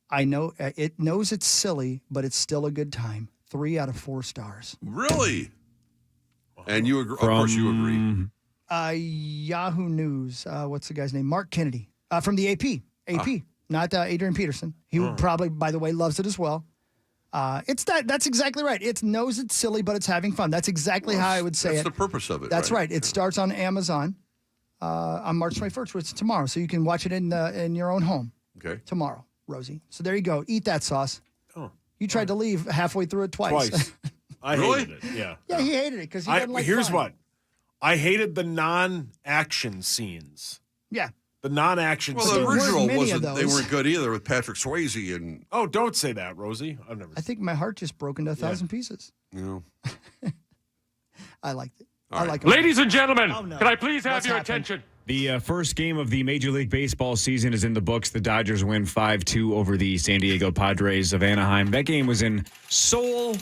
I know it knows it's silly, but it's still a good time. 3 out of 4 stars. Really? And you agree? Of course, you agree. Yahoo News. What's the guy's name? Mark Kennedy from the AP. AP, not Adrian Peterson. He probably, by the way, loves it as well. That's exactly right. It knows it's silly, but it's having fun. That's exactly how I would say that's it. That's the purpose of it. That's right. It starts on Amazon on March 21st, which is tomorrow. So you can watch it in your own home. Okay. Tomorrow, Rosie. So there you go. Eat that sauce. Oh. You tried to leave halfway through it twice. I hated it. Yeah. Yeah, he hated it because he doesn't like Here's fun. what. I hated the non-action scenes. Yeah. The non-action Well, scenes. the original wasn't. They weren't good either with Patrick Swayze and. Oh, don't say that, Rosie. I've never. I think my heart just broke into 1,000 pieces. You know. I liked it. All I right. like it. Ladies and gentlemen, Oh, no. can I please have What's your happened? attention? The first game of the Major League Baseball season is in the books. The Dodgers win 5-2 over the San Diego Padres of Anaheim. That game was in Seoul.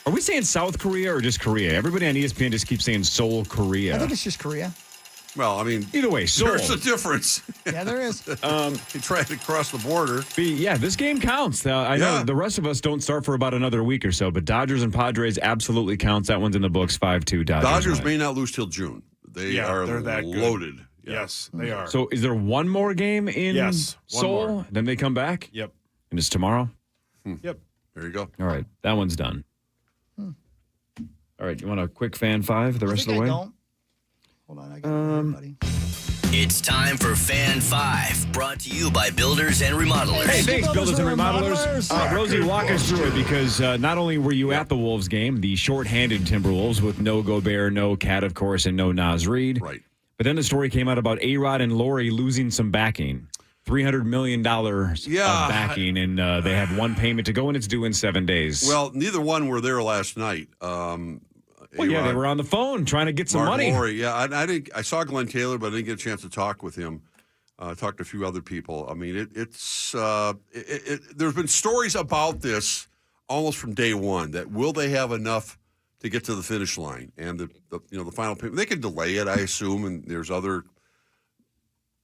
Are we saying South Korea or just Korea? Everybody on ESPN just keeps saying Seoul, Korea. I think it's just Korea. Well, I mean, either way, Seoul. There's a difference. Yeah, there is. He tried to cross the border. Yeah, this game counts. I know the rest of us don't start for about another week or so, but Dodgers and Padres absolutely counts. That one's in the books, 5-2 Dodgers. Dodgers win. may not lose till June. They're that loaded. Yes, they are. So is there one more game in Seoul? More. Then they come back? Yep. And it's tomorrow? Yep. There you go. All right. That one's done. All right. You want a quick fan five the rest of the way? Don't. Hold on. I got it here, buddy. It's time for Fan 5, brought to you by Builders and Remodelers. Hey, thanks, Builders and Remodelers. Rosie, walk us through it because not only were you at the Wolves game, the shorthanded Timberwolves with no Gobert, no Cat, of course, and no Naz Reid. Right. But then the story came out about A-Rod and Laurie losing some backing. $300 million of backing, and they have one payment to go, and it's due in 7 days. Well, neither one were there last night. Well, yeah, they were on the phone trying to get some Mark money. Laurie, yeah, I saw Glenn Taylor, but I didn't get a chance to talk with him. I talked to a few other people. I mean, there's been stories about this almost from day one. That will they have enough to get to the finish line and the final payment? They can delay it, I assume, and there's other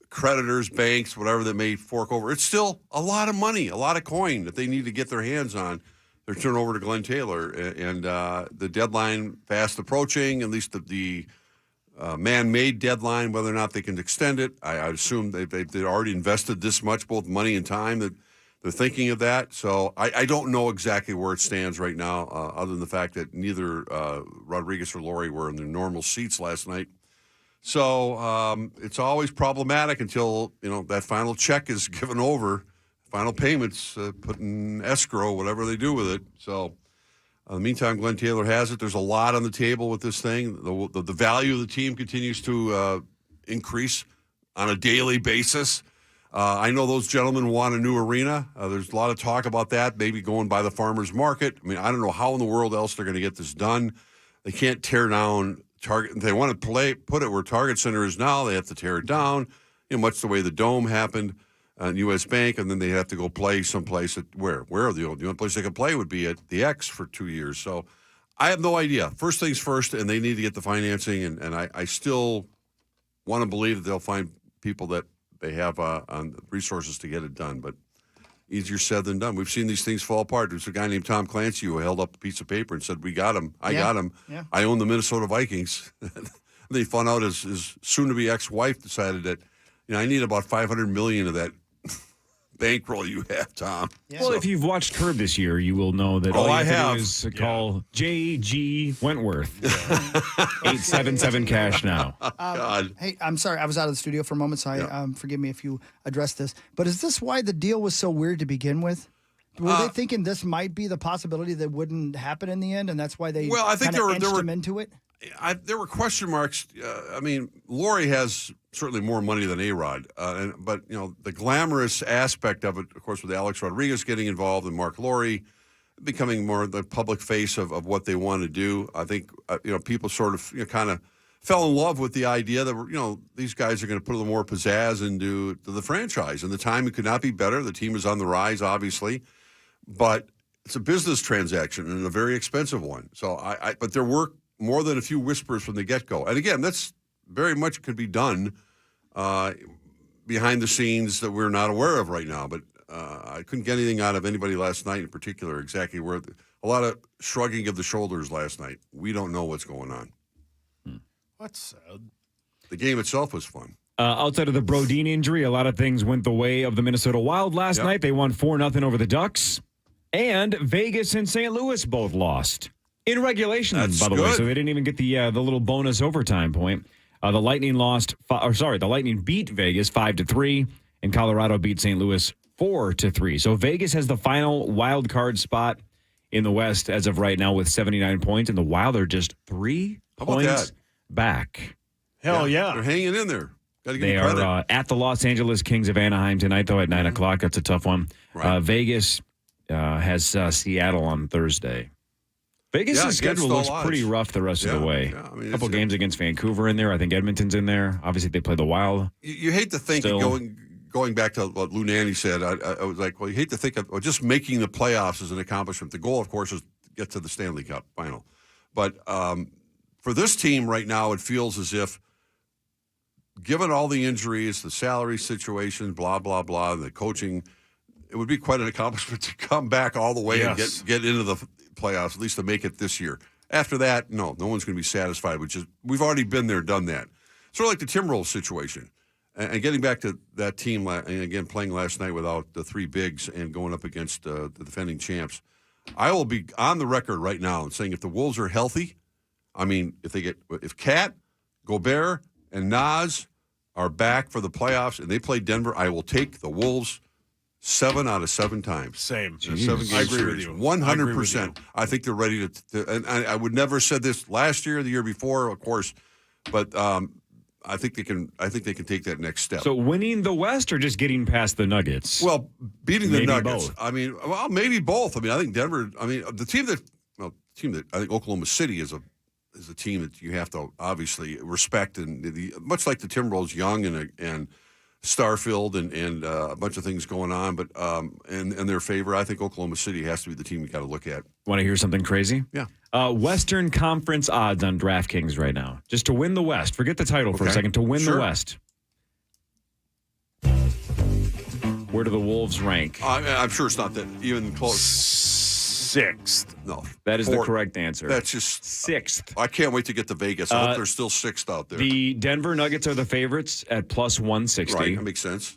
creditors, banks, whatever that may fork over. It's still a lot of money, a lot of coin that they need to get their hands on. They're turning over to Glenn Taylor, and the deadline fast approaching, at least the man-made deadline, whether or not they can extend it. I assume they've already invested this much, both money and time, that they're thinking of that. So I don't know exactly where it stands right now, other than the fact that neither Rodriguez or Laurie were in their normal seats last night. So it's always problematic until that final check is given over. Final payments put in escrow, whatever they do with it. So, in the meantime, Glenn Taylor has it. There's a lot on the table with this thing. The value of the team continues to increase on a daily basis. I know those gentlemen want a new arena. There's a lot of talk about that, maybe going by the farmers market. I mean, I don't know how in the world else they're going to get this done. They can't tear down Target. If they want to put it where Target Center is now, they have to tear it down, much the way the Dome happened. U.S. Bank, and then they have to go play someplace at where the only place they could play would be at the X for 2 years. So I have no idea. First things first, and they need to get the financing, and I still want to believe that they'll find people that they have on resources to get it done. But easier said than done. We've seen these things fall apart. There's a guy named Tom Clancy who held up a piece of paper and said, "We got him. I got him. Yeah. I own the Minnesota Vikings." They found out his soon-to-be ex-wife decided that, I need about $500 million of that bankroll you have, Tom. Yeah. Well, if you've watched Curb this year, you will know that all you have to do is call J.G. Wentworth. 877 cash now. God. Hey, I'm sorry. I was out of the studio for a moment, so forgive me if you addressed this. But is this why the deal was so weird to begin with? Were they thinking this might be the possibility that wouldn't happen in the end, and that's why they inched him into it? There were question marks. Laurie has certainly more money than A-Rod, but the glamorous aspect of it, of course, with Alex Rodriguez getting involved and Mark Laurie becoming more the public face of what they want to do. I think people sort of kind of fell in love with the idea that these guys are going to put a little more pizzazz into the franchise, and the timing could not be better. The team is on the rise, obviously, but it's a business transaction and a very expensive one. So but there were more than a few whispers from the get-go. And again, that's very much could be done behind the scenes that we're not aware of right now. But I couldn't get anything out of anybody last night in particular, exactly where a lot of shrugging of the shoulders last night. We don't know what's going on. That's sad. The game itself was fun. Outside of the Brodeen injury, a lot of things went the way of the Minnesota Wild last night. They won 4-0 over the Ducks. And Vegas and St. Louis both lost. In regulation, That's by the way, good. so they didn't even get the little bonus overtime point. The Lightning the Lightning beat Vegas 5-3, and Colorado beat St. Louis 4-3. So Vegas has the final wild card spot in the West as of right now with 79 points, and the Wild are just 3 points back. Hell yeah. They're hanging in there. Gotta give They them credit. are at the Los Angeles Kings of Anaheim tonight, though, at 9 o'clock. That's a tough one. Right. Vegas has Seattle on Thursday. Vegas' schedule looks pretty rough the rest of the way. Yeah, a couple games against Vancouver in there. I think Edmonton's in there. Obviously, they play the Wild. You hate to think of going back to what Lou Nanny said. I was like, well, you hate to think of just making the playoffs as an accomplishment. The goal, of course, is to get to the Stanley Cup final. But for this team right now, it feels as if, given all the injuries, the salary situation, blah, blah, blah, the coaching, it would be quite an accomplishment to come back all the way and get into the playoffs, at least to make it this year. After that, no one's going to be satisfied, we've already been there, done that. sort of like the Timberwolves situation. And getting back to that team, and again, playing last night without the three bigs and going up against the defending champs, I will be on the record right now and saying if the Wolves are healthy, I mean, if Cat, Gobert, and Nas are back for the playoffs and they play Denver, I will take the Wolves 7 out of 7 times. Same. 7-game I agree series. with you. 100%. I think they're ready to and I would never have said this last year, the year before, of course, but I think they can take that next step. So winning the West or just getting past the Nuggets? Well, beating the Maybe Nuggets. both. I mean, well, maybe both. I mean, I think Denver. I mean, the team that I think Oklahoma City is a team that you have to obviously respect, and much like the Timberwolves, young and star-filled and a bunch of things going on, but in their favor, I think Oklahoma City has to be the team you got to look at. Want to hear something crazy? Yeah. Western Conference odds on DraftKings right now, just to win the West. Forget the title for a second. To win the West. Where do the Wolves rank? I'm sure it's not that even close. 6th. No. That is the correct answer. That's just 6th. I can't wait to get to Vegas. I hope they're still 6th out there. The Denver Nuggets are the favorites at plus 160. Right, that makes sense.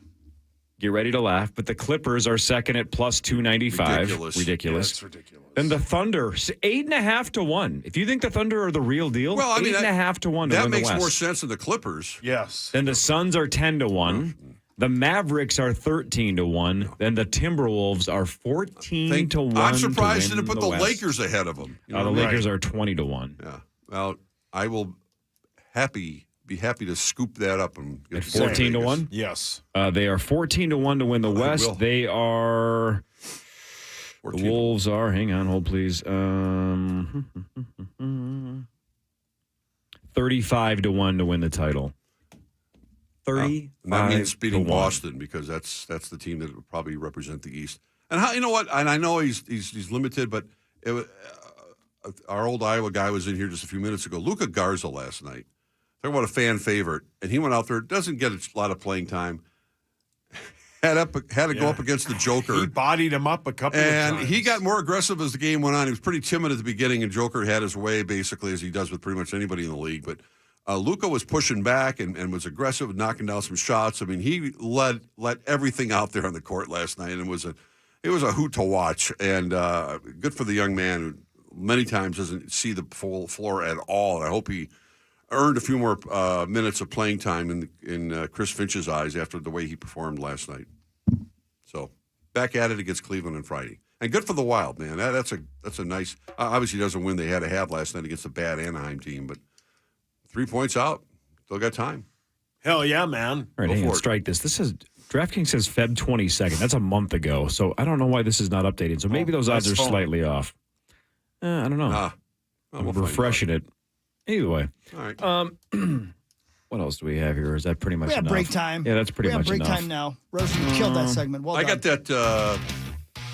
Get ready to laugh. But the Clippers are second at plus 295. Ridiculous. That's ridiculous. Then the Thunder, 8.5 to 1. If you think the Thunder are the real deal, well, I mean, 8.5 to 1 to that win the West. makes more sense than the Clippers. Yes. Then the Suns are 10 to 1. The Mavericks are 13 to 1. Then the Timberwolves are 14 to 1. I'm surprised they didn't put the West. Lakers ahead of them. The Lakers are 20 to 1. Yeah. Well, I will be happy to scoop that up and get At 14 to 1? Yes. They are 14 to 1 to win the West. They are. The Wolves are. Hang on, hold please. 35 to 1 to win the title. 35 that means beating to 1. Boston because that's the team that would probably represent the East. And how, you know what? And I know he's limited, but our old Iowa guy was in here just a few minutes ago. Luka Garza last night. Talk about a fan favorite, and he went out there. Doesn't get a lot of playing time. Had to go up against the Joker. He bodied him up a couple of times. And he got more aggressive as the game went on. He was pretty timid at the beginning, and Joker had his way, basically, as he does with pretty much anybody in the league. But Luka was pushing back and was aggressive, knocking down some shots. I mean, he let everything out there on the court last night, and it was a hoot to watch. And good for the young man who many times doesn't see the full floor at all. And I hope he earned a few more minutes of playing time in Chris Finch's eyes after the way he performed last night. So back at it against Cleveland on Friday, and good for the Wild, man. That's a nice. Obviously, doesn't win. They had to have last night against a bad Anaheim team, but 3 points out, still got time. Hell yeah, man! All right, hang on, strike this. This is DraftKings says Feb 22nd. That's a month ago, so I don't know why this is not updated. So maybe those odds are slightly off. I don't know. We'll refreshing it. Either way. All right. What else do we have here? Is that pretty much We have enough? break time. Yeah, that's pretty much We have enough. break time now. Rosie, you killed that segment. Well I done. got that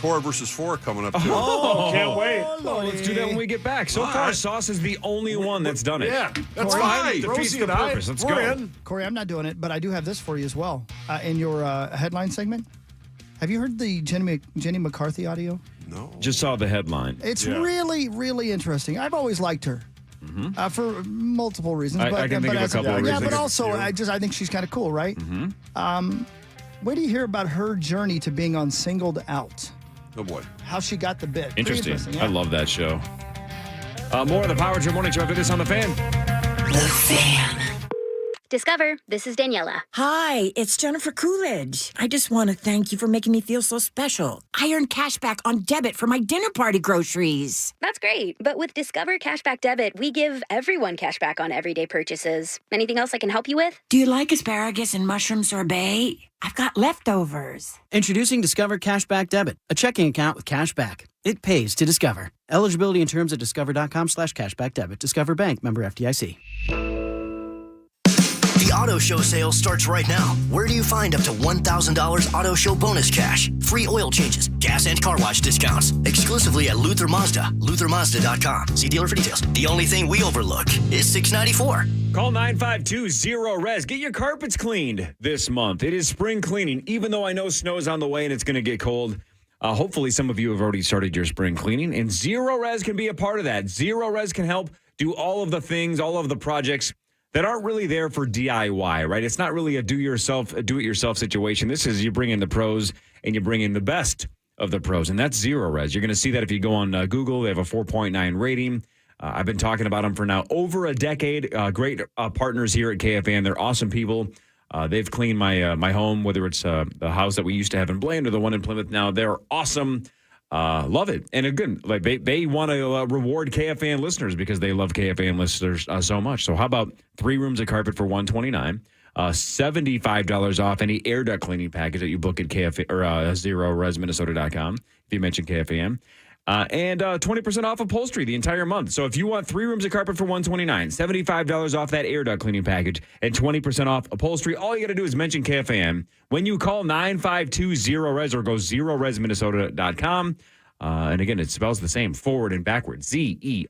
Cora versus 4 coming up, too. Oh, can't wait. Oh, let's do that when we get back. So far, Sauce is the only one that's done it. Yeah, that's Corey, fine. Defeats Rosie the and I, purpose. Let's we're go. in. Corey, I'm not doing it, but I do have this for you as well. In your headline segment, have you heard the Jenny McCarthy audio? No. Just saw the headline. It's really, really interesting. I've always liked her. For multiple reasons. I can think of a couple of Yeah, reasons. but also, I think she's kind of cool, right? Where do you hear about her journey to being on Singled Out? Oh, boy. How she got the bit. Pretty Interesting. yeah. I love that show. More of the Power Trip Morning Show after this on The Fan. The Fan. Discover, this is Daniela. Hi, it's Jennifer Coolidge. I just want to thank you for making me feel so special. I earned cash back on debit for my dinner party groceries. That's great, but with Discover Cashback Debit, we give everyone cash back on everyday purchases. Anything else I can help you with? Do you like asparagus and mushroom sorbet? I've got leftovers. Introducing Discover Cashback Debit, a checking account with cash back. It pays to Discover. Eligibility and terms at discover.com/cashback debit. Discover Bank, member FDIC. The Auto Show sale starts right now. Where do you find up to $1,000 Auto Show bonus cash, free oil changes, gas and car wash discounts, exclusively at Luther Mazda, luthermazda.com. See dealer for details. The only thing we overlook is $694. Call 952-0-RES. Get your carpets cleaned this month. It is spring cleaning, even though I know snow's on the way and it's going to get cold. Hopefully some of you have already started your spring cleaning, and Zero Res can be a part of that. Zero Res can help do all of the things, all of the projects that aren't really there for DIY, right? It's not really a do-it-yourself situation. This is you bring in the pros and you bring in the best of the pros, and that's Zero Res. You're going to see that if you go on Google. They have a 4.9 rating. I've been talking about them for now over a decade. Great partners here at KFAN. They're awesome people. They've cleaned my home, whether it's the house that we used to have in Blaine or the one in Plymouth now. They're awesome. Love it. And again, like they want to reward KFAN listeners because they love KFAN listeners so much. So how about 3 rooms of carpet for $129, $75 off any air duct cleaning package that you book at KFAN or ZeroResMinnesota.com if you mention KFAN. And 20% off upholstery the entire month. So if you want 3 rooms of carpet for $129, $75 off that air duct cleaning package, and 20% off upholstery, all you got to do is mention KFAN when you call 952-0RES or go ZeroResMinnesota.com. And again, it spells the same, forward and backwards, ZeroRez.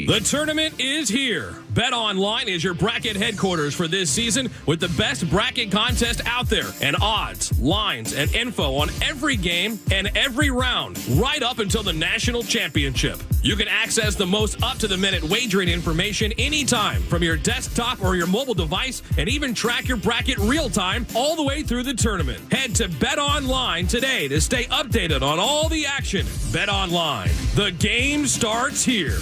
The tournament is here. BetOnline is your bracket headquarters for this season with the best bracket contest out there and odds, lines, and info on every game and every round right up until the national championship. You can access the most up-to-the-minute wagering information anytime from your desktop or your mobile device and even track your bracket real-time all the way through the tournament. Head to BetOnline today to stay updated on all the action. BetOnline. The game starts here.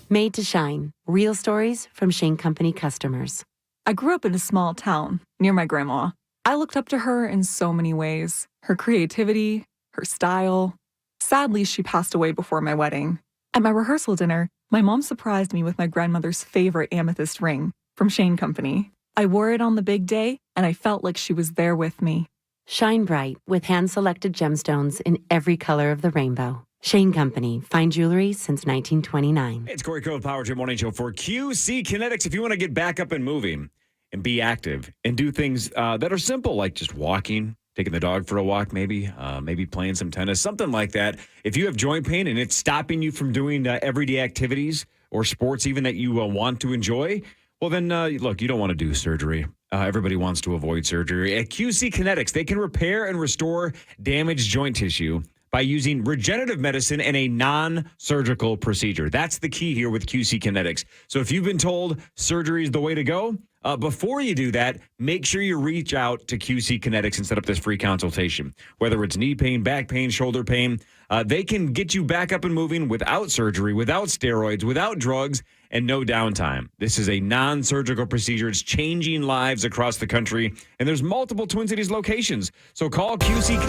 Made to shine. Real stories from Shane Company customers. I grew up in a small town near my grandma. I looked up to her in so many ways. Her creativity, her style. Sadly, she passed away before my wedding. At my rehearsal dinner, my mom surprised me with my grandmother's favorite amethyst ring from Shane Company. I wore it on the big day, and I felt like she was there with me. Shine bright with hand-selected gemstones in every color of the rainbow. Shane Company. Fine jewelry since 1929. It's Corey Cove, Power Trip Morning Show for QC Kinetics. If you want to get back up and moving and be active and do things that are simple, like just walking, taking the dog for a walk, maybe playing some tennis, something like that. If you have joint pain and it's stopping you from doing everyday activities or sports even that you want to enjoy, well, then, look, you don't want to do surgery. Everybody wants to avoid surgery. At QC Kinetics, they can repair and restore damaged joint tissue by using regenerative medicine and a non-surgical procedure. That's the key here with QC Kinetics. So if you've been told surgery is the way to go, before you do that, make sure you reach out to QC Kinetics and set up this free consultation. Whether it's knee pain, back pain, shoulder pain, they can get you back up and moving without surgery, without steroids, without drugs, and no downtime. This is a non-surgical procedure. It's changing lives across the country, and there's multiple Twin Cities locations. So call QC.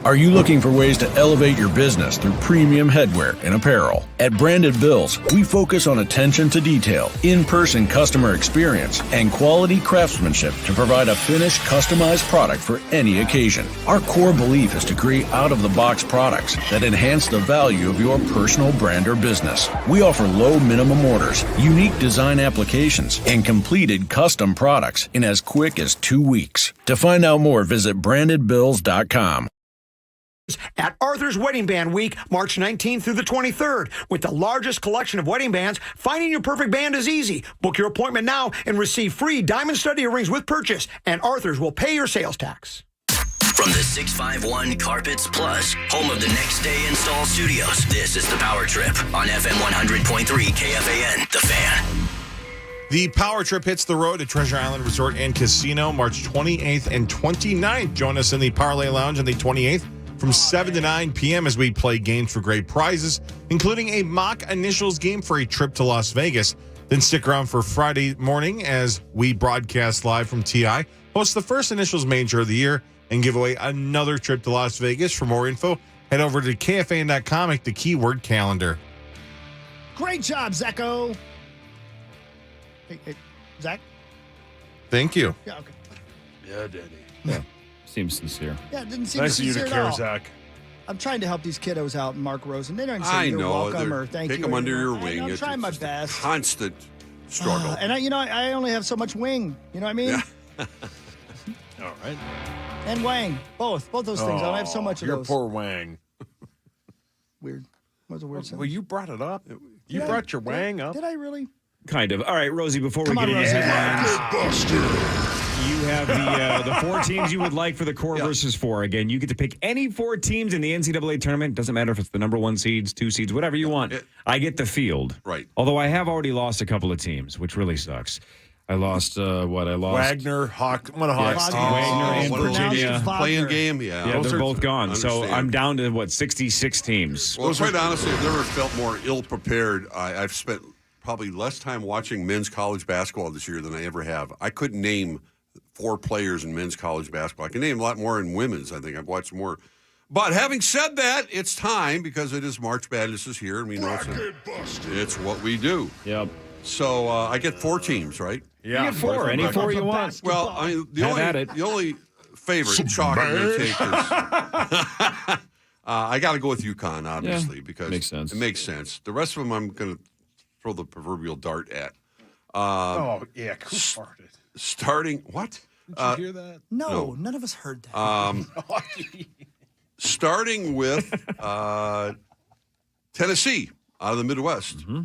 Are you looking for ways to elevate your business through premium headwear and apparel? At Branded Bills, we focus on attention to detail, in-person customer experience, and quality craftsmanship to provide a finished, customized product for any occasion. Our core belief is to create out-of-the-box products that enhance the value of your personal brand or business. We offer low minimum orders, unique design applications, and completed custom products in as quick as 2 weeks. To find out more, visit brandedbills.com. At Arthur's Wedding Band Week, March 19th through the 23rd. With the largest collection of wedding bands, finding your perfect band is easy. Book your appointment now and receive free diamond stud earrings with purchase, and Arthur's will pay your sales tax. From the 651 Carpets Plus, home of the Next Day Install Studios, this is the Power Trip on FM 100.3 KFAN, The Fan. The Power Trip hits the road at Treasure Island Resort and Casino March 28th and 29th. Join us in the Parlay Lounge on the 28th. From 7 to 9 p.m. as we play games for great prizes, including a mock initials game for a trip to Las Vegas. Then stick around for Friday morning as we broadcast live from TI, host the first initials major of the year, and give away another trip to Las Vegas. For more info, head over to KFAN.com and the keyword calendar. Great job, Zacho. Hey, Zach? Thank you. Yeah, okay. Yeah, Daddy. Yeah. Seems sincere. Yeah, it didn't seem Nice of you sincere to at care, all. Zach. I'm trying to help these kiddos out, Mark Rosen. They don't say I you're know. welcome or thank you. Take them under your anymore. wing. I'm It's trying my just a best. Constant struggle. And I only have so much wing. You know what I mean? Yeah. All right. And Wang. Both those things. I don't have so much of Your those. poor Wang. Weird. What was a weird sentence? Well, you brought it up. You Did brought I? your Wang up. Did I really? Kind of. All right, Rosie, before we get into headlines, you have the 4 teams you would like for the core versus 4. Again, you get to pick any 4 teams in the NCAA tournament. Doesn't matter if it's the number 1 seeds, 2 seeds, whatever you want. I get the field. Right. Although I have already lost a couple of teams, which really sucks. I lost Wagner, one of Hawks teams. Wagner and Virginia. Playing game, Yeah, they're both gone. So I'm down to, 66 teams. Well, quite honestly, I've never felt more ill-prepared. I've spent probably less time watching men's college basketball this year than I ever have. I couldn't name 4 players in men's college basketball. I can name a lot more in women's. I think I've watched more. But having said that, it's time because it is March Madness is here, and we know it's what we do. Yep. So I get 4 teams, right? Yeah, you get 4. Any 4 you want. Well, I mean, the only favorite chalk I'm going to take is I got to go with UConn, obviously, because makes sense. It makes sense. The rest of them I'm going to throw the proverbial dart at. Who farted? Starting what? Did you hear that? No, none of us heard that. Starting with Tennessee out of the Midwest. Mm-hmm.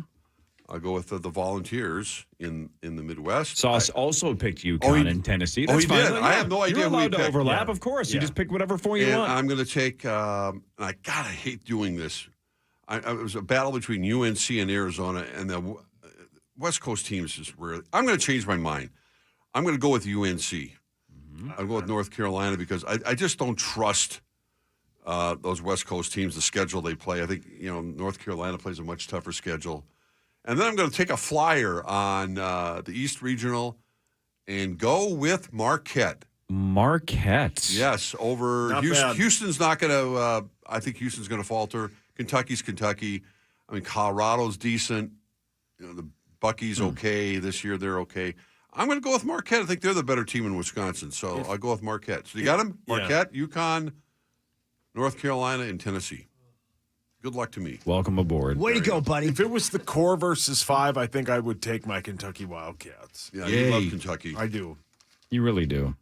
I'll go with the Volunteers in the Midwest. Sauce also picked UConn in Tennessee. That's he fine. did. I have no idea You're who he allowed to picked. overlap, of course. You just pick whatever 4 you want. I'm going to take, and I hate doing this. It was a battle between UNC and Arizona, and the West Coast teams is rarely. I'm going to change my mind. I'm going to go with UNC. Mm-hmm. I'll go with North Carolina because I just don't trust those West Coast teams, the schedule they play. I think, North Carolina plays a much tougher schedule. And then I'm going to take a flyer on the East Regional and go with Marquette. Marquette? Yes, over Houston. Houston's not going to I think Houston's going to falter. Kentucky's Kentucky. I mean, Colorado's decent. The Bucky's okay. This year they're okay. I'm going to go with Marquette. I think they're the better team in Wisconsin, so I'll go with Marquette. So you got them? Marquette, UConn, North Carolina, and Tennessee. Good luck to me. Welcome aboard. Way to go, buddy. If it was the core versus 5, I think I would take my Kentucky Wildcats. Yeah, you love Kentucky. I do. You really do.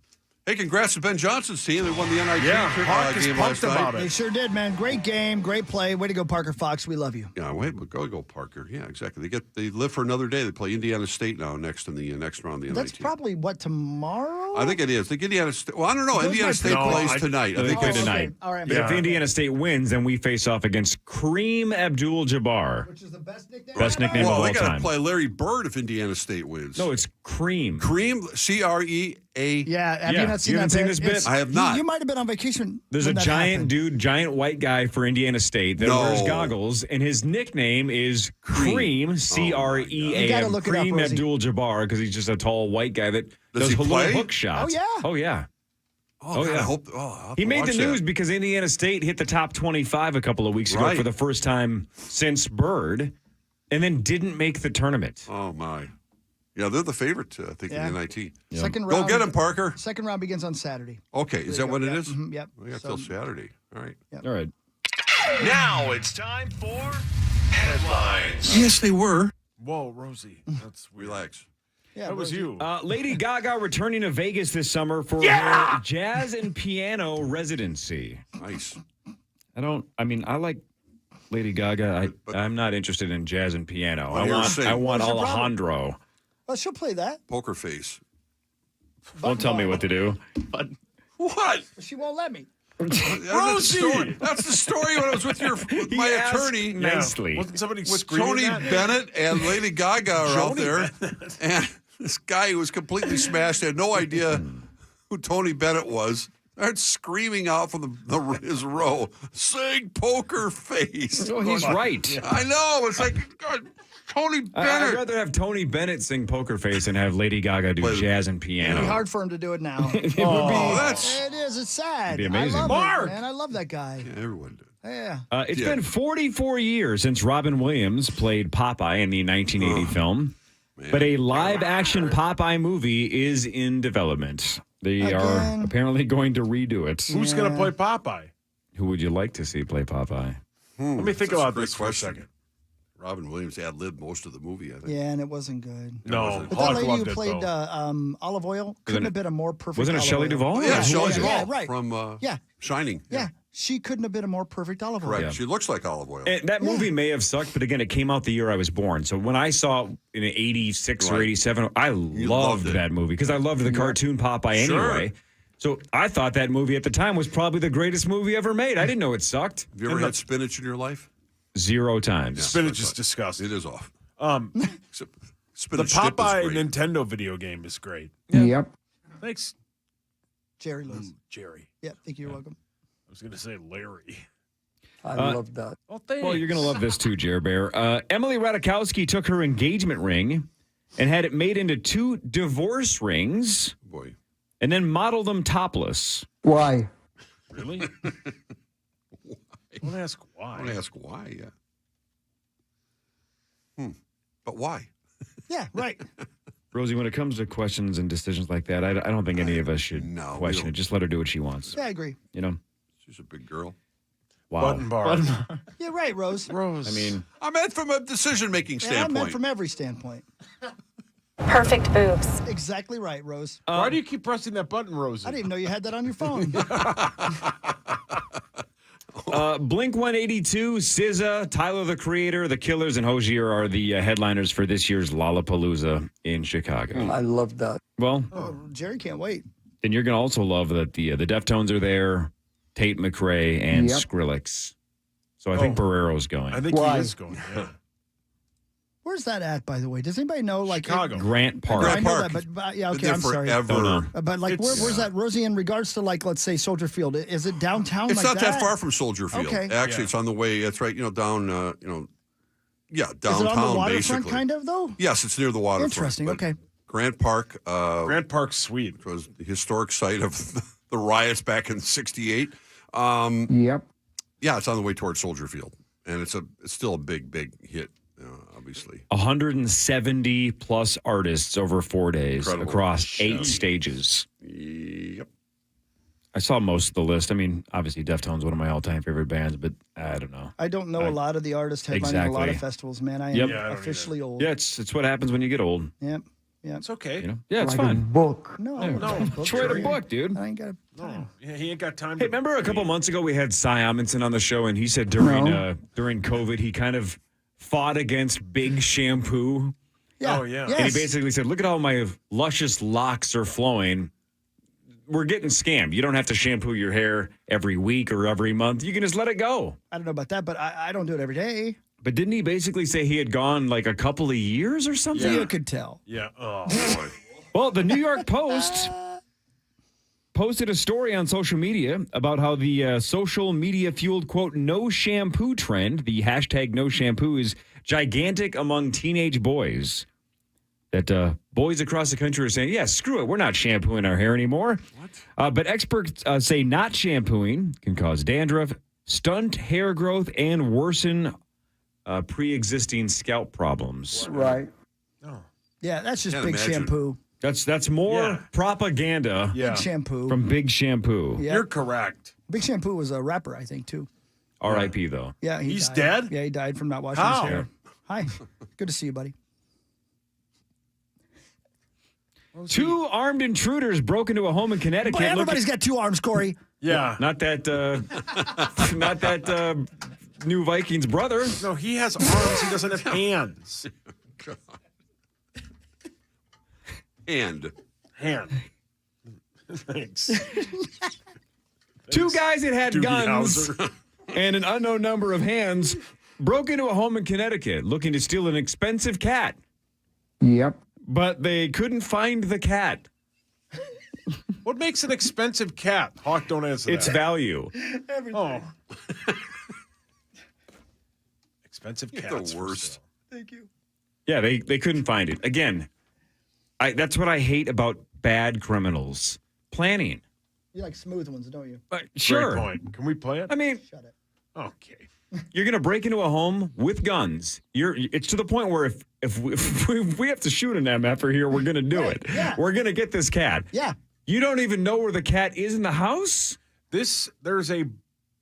Hey, congrats to Ben Johnson's team. They won the NIT game last night. They sure did, man. Great game, great play. Way to go, Parker Fox. We love you. Yeah, go Parker. Yeah, exactly. They live for another day. They play Indiana State now next in the next round of the That's NIT. probably tomorrow? I think it is. I think Indiana State. Well, I don't know. Indiana State plays tonight. I think it's tonight. All right, If Indiana State wins, then we face off against Kareem Abdul-Jabbar. Which is the best nickname? Best nickname of all they got time. to play Larry Bird if Indiana State wins. No, it's Cream. Cream, CREA. Yeah, have you not seen that seen this bit? I have not. You might have been on vacation. There's a when that giant happened. giant white guy for Indiana State that wears goggles, and his nickname is Cream, C-R-E-A-M. You gotta look it up, Cream Rosie. Abdul-Jabbar, because he's just a tall white guy that does he little play? hook shots. Oh, yeah. Oh, God, yeah. I hope. I'll have He to made the watch news that. because Indiana State hit the top 25 a couple of weeks ago Right. for the first time since Bird, and then didn't make the tournament. Oh, my. Yeah, they're the favorite, I think, in the NIT. Second Go round. get him, Parker. Second round begins on Saturday. Okay, is that what it is? Yep. We got till Saturday. All right. All right. Now it's time for headlines. Yes, they were. Whoa, Rosie. That's Relax. Yeah, that was you. Lady Gaga returning to Vegas this summer for her jazz and piano residency. Nice. I like Lady Gaga. I'm not interested in jazz and piano. Well, I want What's your Alejandro. Well, she'll play that. Poker face. Don't tell me what to do. What? She won't let me. Rosie! That's the story when I was with my attorney. Nicely. Wasn't somebody With screaming Tony that? Bennett and Lady Gaga are out there. And this guy who was completely smashed, had no idea who Tony Bennett was, started screaming out from his row, "Sing Poker Face." Oh, he's right. I know. It's like, God, Tony I'd Bennett. rather have Tony Bennett sing Poker Face than have Lady Gaga do jazz and It'd piano. be hard for him to do it now. It would be. That's It is. It's sad. It'd be amazing. I love Mark! it, man. I love that guy. yeah, everyone did. Yeah. It's been 44 years since Robin Williams played Popeye in the 1980 film. Man. But a live-action Popeye movie is in development. They are Again? apparently going to redo it. Who's going to play Popeye? Who would you like to see play Popeye? Let me think That's a about great this for a question. second. Robin Williams ad-libbed most of the movie, I think. Yeah, and it wasn't good. No, But that Hawk lady loved who it, played though. Olive Oil couldn't have been a more perfect. Wasn't it Olive Shelley Oil. Duvall? Oh, yeah, Yeah, Shelley yeah, Duvall right. from Yeah. Shining. Yeah, She couldn't have been a more perfect olive oil. Right. Yeah. She looks like olive oil. And that movie may have sucked, but again, it came out the year I was born. So when I saw it in 86 or 87, I loved that movie because I loved the cartoon Popeye anyway. So I thought that movie at the time was probably the greatest movie ever made. I didn't know it sucked. Have you ever had spinach in your life? 0 times. Yeah, spinach is disgusting. It is off. The Spinach dip is Popeye great. Nintendo video game is great. Yep. Thanks, Jerry Lewis. Jerry. Yeah, thank you. You're welcome. I was going to say Larry. I love that. Oh, thanks. Well, you're going to love this too, Jer Bear. Emily Ratajkowski took her engagement ring and had it made into 2 divorce rings. Boy. And then modeled them topless. Why? Really? I want to ask why. I want to ask why, yeah. But why? Yeah, right. Rosie, when it comes to questions and decisions like that, I don't think any of us should question it. Just let her do what she wants. Yeah, I agree. You know? She's a big girl. Wow. Button bar. Yeah, right, Rose. Rose. I mean, I meant from a decision-making Yeah, I standpoint. meant from every standpoint. Perfect boobs. Exactly right, Rose. Why do you keep pressing that button, Rosie? I didn't even know you had that on your phone. Blink-182, SZA, Tyler, the Creator, The Killers, and Hozier are the headliners for this year's Lollapalooza in Chicago. I love that. Well, Jerry can't wait. then you're going to also love that the Deftones are there, Tate McRae, and Yep. Skrillex. So I think Barrero's going. I think Why? he is going. Yeah. Where's that at, by the way? Does anybody know? Like Chicago. Grant Park. I know Park. that, but yeah, Been okay, there I'm sorry. forever. Don't know. But like, where's that, Rosie? In regards to like, let's say Soldier Field, is it downtown? It's like not that far from Soldier Field. Okay. Actually, it's on the way. That's right. Down. Yeah, downtown. Is it on the waterfront, basically. kind of though? Yes, it's near the waterfront. Interesting. but Okay. Grant Park. Grand Park's sweet. Was the historic site of the riots back in '68. Yep. Yeah, it's on the way towards Soldier Field, and it's still a big hit. Obviously, 170 plus artists over 4 days Incredible. across 8 stages. Yep. I saw most of the list. I mean, obviously, Deftones one of my all-time favorite bands, but I don't know. I don't know a lot of the artists headlining a lot of Exactly. festivals, man. I am Yep. Yeah, I don't officially old. Yeah, it's what happens when you get old. Yep. Yep. It's okay. You know? Yeah, it's Like a fine. book. No, Just write a book, dude. I ain't got. No, he ain't got time. Hey, to remember a couple months ago we had Cy Amundsen on the show, and he said during COVID he kind of fought against big shampoo. Yeah. Oh, yeah. Yes. And he basically said, look at how my luscious locks are flowing. We're getting scammed. You don't have to shampoo your hair every week or every month. You can just let it go. I don't know about that, but I don't do it every day. But didn't he basically say he had gone like a couple of years or something? You could tell. Yeah. Oh, boy. Well, the New York Post posted a story on social media about how the social media fueled, quote, no shampoo trend, the hashtag no shampoo, is gigantic among teenage boys. That boys across the country are saying, yeah, screw it, we're not shampooing our hair anymore. What? But experts say not shampooing can cause dandruff, stunt hair growth, and worsen pre-existing scalp problems. Right. Yeah, that's just Can't big imagine. shampoo. That's more propaganda Big shampoo. from Big Shampoo. Yeah. You're correct. Big Shampoo was a rapper, I think, too. R.I.P. though. Yeah, He's died. dead? Yeah, he died from not washing How? his hair. Hi. Good to see you, buddy. 2 armed intruders broke into a home in Connecticut. Boy, everybody's got 2 arms, Corey. Yeah. Not that, not that new Vikings brother. No, he has arms. He doesn't have hands. God. Hand. Thanks. 2 guys that had Doogie guns Howser. and an unknown number of hands broke into a home in Connecticut looking to steal an expensive cat, Yep. but they couldn't find the cat. What makes an expensive cat? Hawk, don't answer Its that. value. Oh. Expensive You're cats. the for worst. sale. Thank you. Yeah, they couldn't find it. Again, that's what I hate about bad criminals. Planning. You like smooth ones, don't you? Sure. Great point. Can we play it? I mean, Shut it. Okay. you're going to break into a home with guns. It's to the point where if we have to shoot an MFer here, we're going to do it. Yeah. We're going to get this cat. Yeah. You don't even know where the cat is in the house? There's a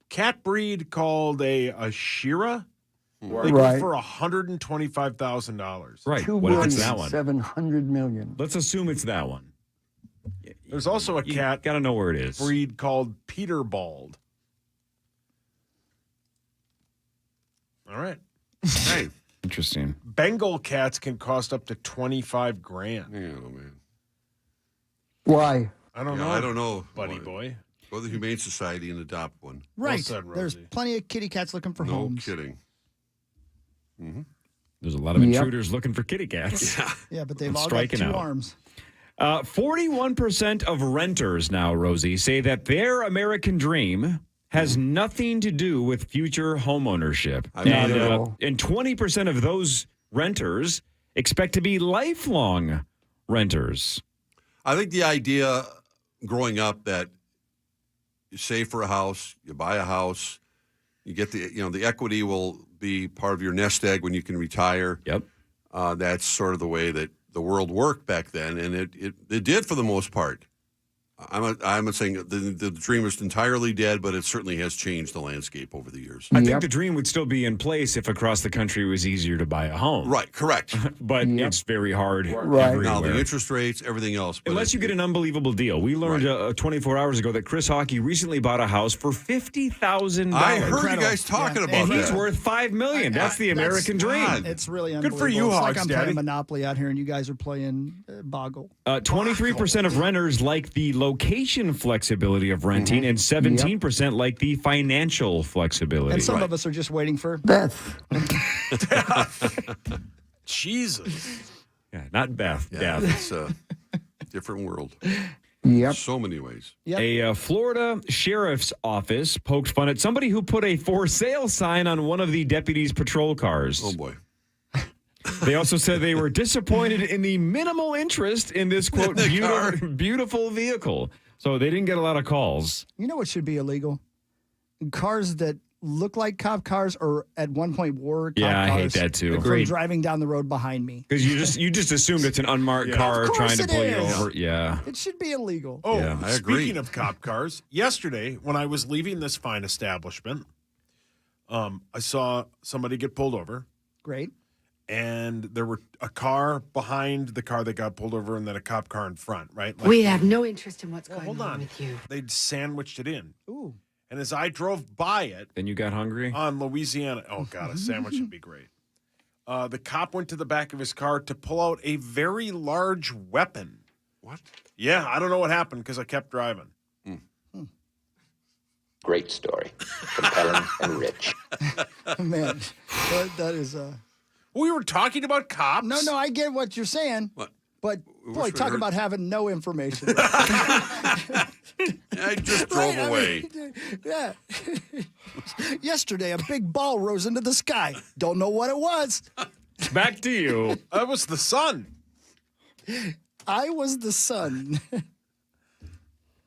cat breed called a Shira. They go Right. for $125,000. Right. What if it's that one? 700 million. Let's assume it's that one. There's also a cat Got to know where it is. breed called Peterbald. All right. Hey. Interesting. Bengal cats can cost up to $25,000. Yeah, man. Why? I don't know. I don't know, buddy boy. Go to the Humane Society and adopt one. Right. Well said, There's Rosie. plenty of kitty cats looking for No homes. kidding. Mm-hmm. There's a lot of intruders looking for kitty cats. Yeah, but they've all got Striking 2 out. arms. 41% of renters now, Rosie, say that their American dream has nothing to do with future homeownership. And 20% of those renters expect to be lifelong renters. I think the idea growing up that you save for a house, you buy a house, you get the equity will be part of your nest egg when you can retire. Yep. That's sort of the way that the world worked back then, and it did for the most part. I'm not saying the dream is entirely dead, but it certainly has changed the landscape over the years. I think the dream would still be in place if across the country it was easier to buy a home. Right, correct. But it's very hard Now, everywhere. the interest rates, everything else. But Unless you get an unbelievable deal. We learned 24 hours ago that Chris Hockey recently bought a house for $50,000. I heard you guys talking about and that. he's worth $5 million. That's the American dream. It's really Good unbelievable. for you, it's Hawks, like I'm Daddy. playing Monopoly out here, and you guys are playing Boggle. 23% of renters like the location flexibility of renting, and 17% like the financial flexibility. And some of us are just waiting for Beth. Jesus. Yeah, not Beth. Yeah, Death. it's a different world. Yep. So many ways. A Florida sheriff's office poked fun at somebody who put a for sale sign on one of the deputy's patrol cars. Oh, boy. They also said they were disappointed in the minimal interest in this, quote, beautiful vehicle. So they didn't get a lot of calls. You know what should be illegal? Cars that look like cop cars or at one point were cop Yeah, I hate cars that too. from driving down the road behind me. Because you just assumed it's an unmarked car Of course trying to it pull you is. over. Yeah. It should be illegal. Oh, Yeah, I speaking agree. of cop cars, yesterday when I was leaving this fine establishment, I saw somebody get pulled over. Great. And there were a car behind the car that got pulled over and then a cop car in front, right? We have no interest in what's going hold on on. with you. They'd sandwiched it in. Ooh. And as I drove by it Then you got hungry? on Louisiana, oh, God, a sandwich would be great. The cop went to the back of his car to pull out a very large weapon. What? Yeah, I don't know what happened because I kept driving. Great story. Compelling and rich. Man, that is... We were talking about cops. No, I get what you're saying. What? But, boy, talk about having no information. I just drove away. Yeah. Yesterday, a big ball rose into the sky. Don't know what it was. Back to you. That was the sun. I was the sun.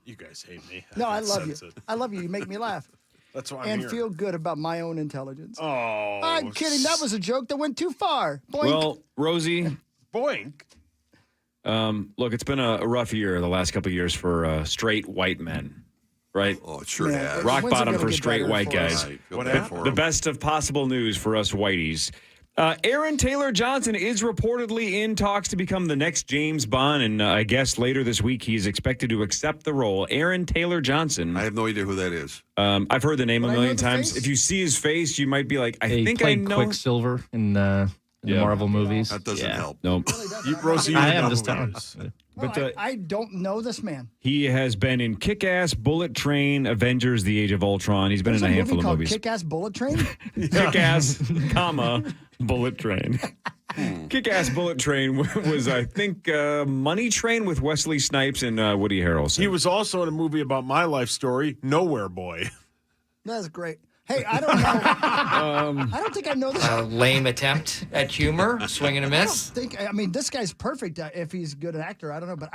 You guys hate me. No, I love you. sense it. I love you. You make me laugh. That's why I'm And here. feel good about my own intelligence. Oh. I'm kidding. That was a joke that went too far. Boink. Well, Rosie, Boink. look, it's been a rough year the last couple of years for straight white men, right? Oh, it sure has. Rock When's it bottom gonna for get straight better white for us? guys. I feel What bad happened? for The him. best of possible news for us whiteys. Aaron Taylor Johnson is reportedly in talks to become the next James Bond, and I guess later this week he's expected to accept the role. Aaron Taylor Johnson. I have no idea who that is. I've heard the name But a I know million the times. face. If you see his face, you might be like, I He think I played know. Quicksilver in the Marvel movies. That doesn't help. No, Rosie, you I know am just who he telling. is. but I don't know this man. he has been in Kick-Ass, Bullet Train, Avengers: The Age of Ultron. He's been There's in a movie handful of called movies. Kick-Ass Bullet Train? Kick-Ass, Bullet Train. Kick-Ass Bullet Train was, I think, Money Train with Wesley Snipes and Woody Harrelson. He was also in a movie about my life story, Nowhere Boy. That's great. Hey, I don't know. I don't think I know this. Lame attempt at humor, swing and a miss. I mean, this guy's perfect if he's a good actor. I don't know, but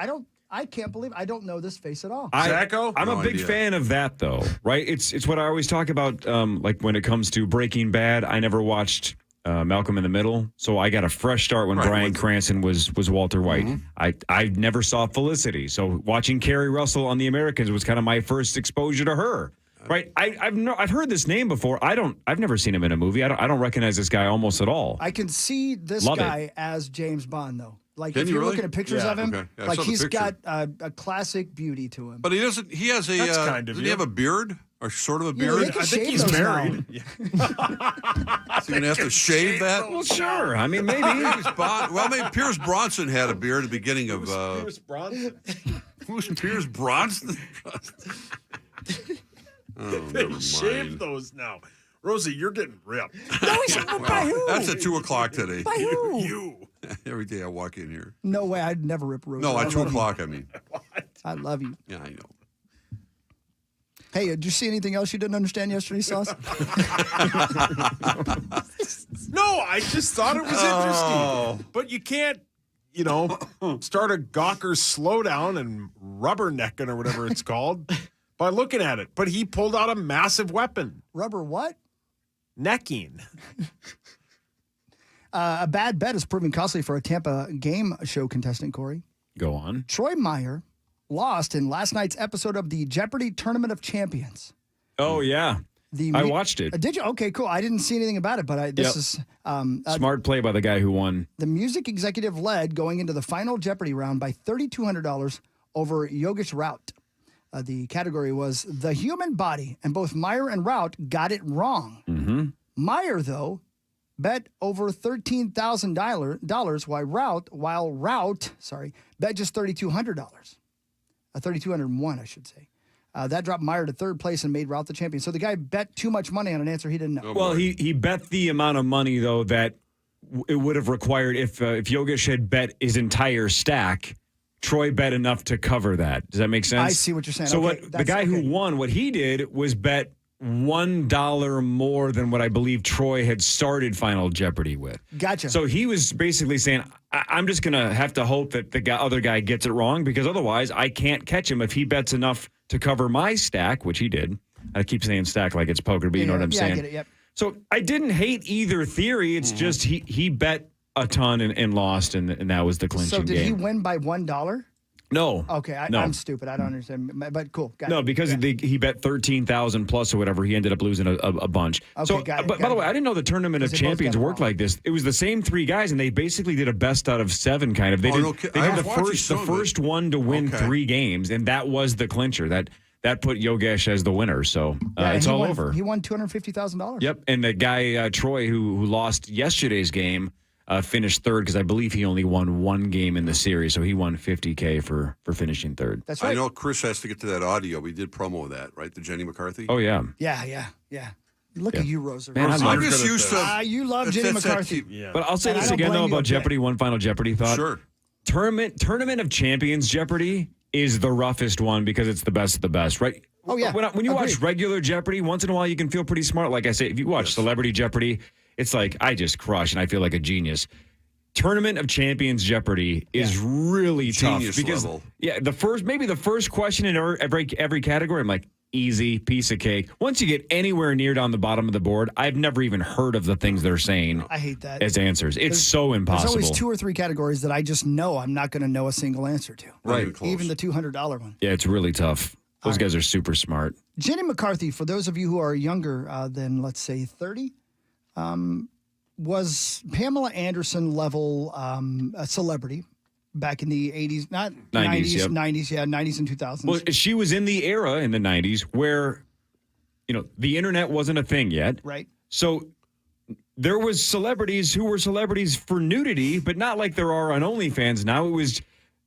I can't believe I don't know this face at all. Zacco? I'm a big fan of that, though, right? It's what I always talk about, like when it comes to Breaking Bad. I never watched Malcolm in the Middle, so I got a fresh start when Bryan Cranston was Walter White. I never saw Felicity, so watching Carrie Russell on The Americans was kind of my first exposure to her. Right, I've heard this name before. I've never seen him in a movie. I don't recognize this guy almost at all. I can see this guy as James Bond, though. Like, Can if you you're really? looking at pictures Yeah. of him, Okay. Yeah, I like saw the he's picture. got a classic beauty to him. But he doesn't. He has a. That's kind of doesn't you. he have a beard or sort of a You know, beard? they can I think shave he's those married. now. So you're going to have to shave that? Well, sure. I mean, maybe. Maybe Pierce Bronson had a beard at the beginning of... Pierce Bronson? Who's Pierce Bronson? They shave those now. Rosie, you're getting ripped. No, by who? That's at 2 o'clock today. By who? You. Every day I walk in here. No way. I'd never rip Rosie. No, at 2 o'clock, I mean. What? I love you. Yeah, I know. Hey, did you see anything else you didn't understand yesterday, Sauce? No, I just thought it was interesting. But you can't, start a Gawker slowdown and rubbernecking or whatever it's called by looking at it. But he pulled out a massive weapon. Rubber what? Necking. A bad bet is proving costly for a Tampa game show contestant, Corey. Go on. Troy Meyer lost in last night's episode of the Jeopardy Tournament of Champions. Oh, yeah. I watched it. Did you? Okay, cool. I didn't see anything about it, but this is... smart play by the guy who won. The music executive led going into the final Jeopardy round by $3,200 over Yogesh Raut. The category was the human body, and both Meyer and Raut got it wrong. Mm-hmm. Meyer, though, bet over $13,000, while Raut bet just $3,200. $3,201, I should say. That dropped Meyer to third place and made Raut the champion. So the guy bet too much money on an answer he didn't know. Well, he bet the amount of money, though, that it would have required if Yogesh had bet his entire stack. Troy bet enough to cover that. Does that make sense? I see what you're saying. So okay, the guy who won, what he did was bet $1 more than what I believe Troy had started Final Jeopardy with. Gotcha. So he was basically saying, I'm just going to have to hope that the other guy gets it wrong because otherwise I can't catch him if he bets enough to cover my stack, which he did. I keep saying stack like it's poker, but you know what I'm saying. I get it, yep. So I didn't hate either theory. It's just he bet a ton and lost, and that was the clinching game. So did he win by $1? No. Okay, I'm stupid. I don't understand. But cool. Got it. Because he bet 13,000 plus or whatever. He ended up losing a bunch. Okay, so, got it. By the way, I didn't know the Tournament of Champions worked like this. It was the same three guys, and they basically did a best out of seven kind of. They did the first one to win 3 games, and that was the clincher. That put Yogesh as the winner. So it's all over. He won $250,000. Yep, and the guy Troy who lost yesterday's game. Finished third because I believe he only won 1 game in the series, so he won $50K for finishing third. That's right. I know Chris has to get to that audio. We did promo that, right? The Jenny McCarthy. Oh yeah. Yeah. Look at you, Rosa. Man, I'm just used to. You love Jenny McCarthy. But I'll say this again though about Jeopardy. One final Jeopardy thought. Sure. Tournament of Champions Jeopardy is the roughest one because it's the best of the best, right? Oh yeah. When you watch regular Jeopardy, once in a while you can feel pretty smart. Like I say, if you watch Celebrity Jeopardy. It's like I just crush and I feel like a genius. Tournament of Champions Jeopardy is really tough because level. the first question in every category I'm like easy piece of cake. Once you get anywhere near down the bottom of the board, I've never even heard of the things they're saying. I hate that as answers. It's so impossible. There's always 2 or 3 categories that I just know I'm not going to know a single answer to. Right, even the $200 one. Yeah, it's really tough. Those guys are super smart. Jenny McCarthy, for those of you who are younger than let's say 30. Was Pamela Anderson level a celebrity back in the 80s, not 90s, yep. 90s and 2000s? Well, she was in the era in the 90s where, the internet wasn't a thing yet. Right. So there was celebrities who were celebrities for nudity, but not like there are on OnlyFans now. It was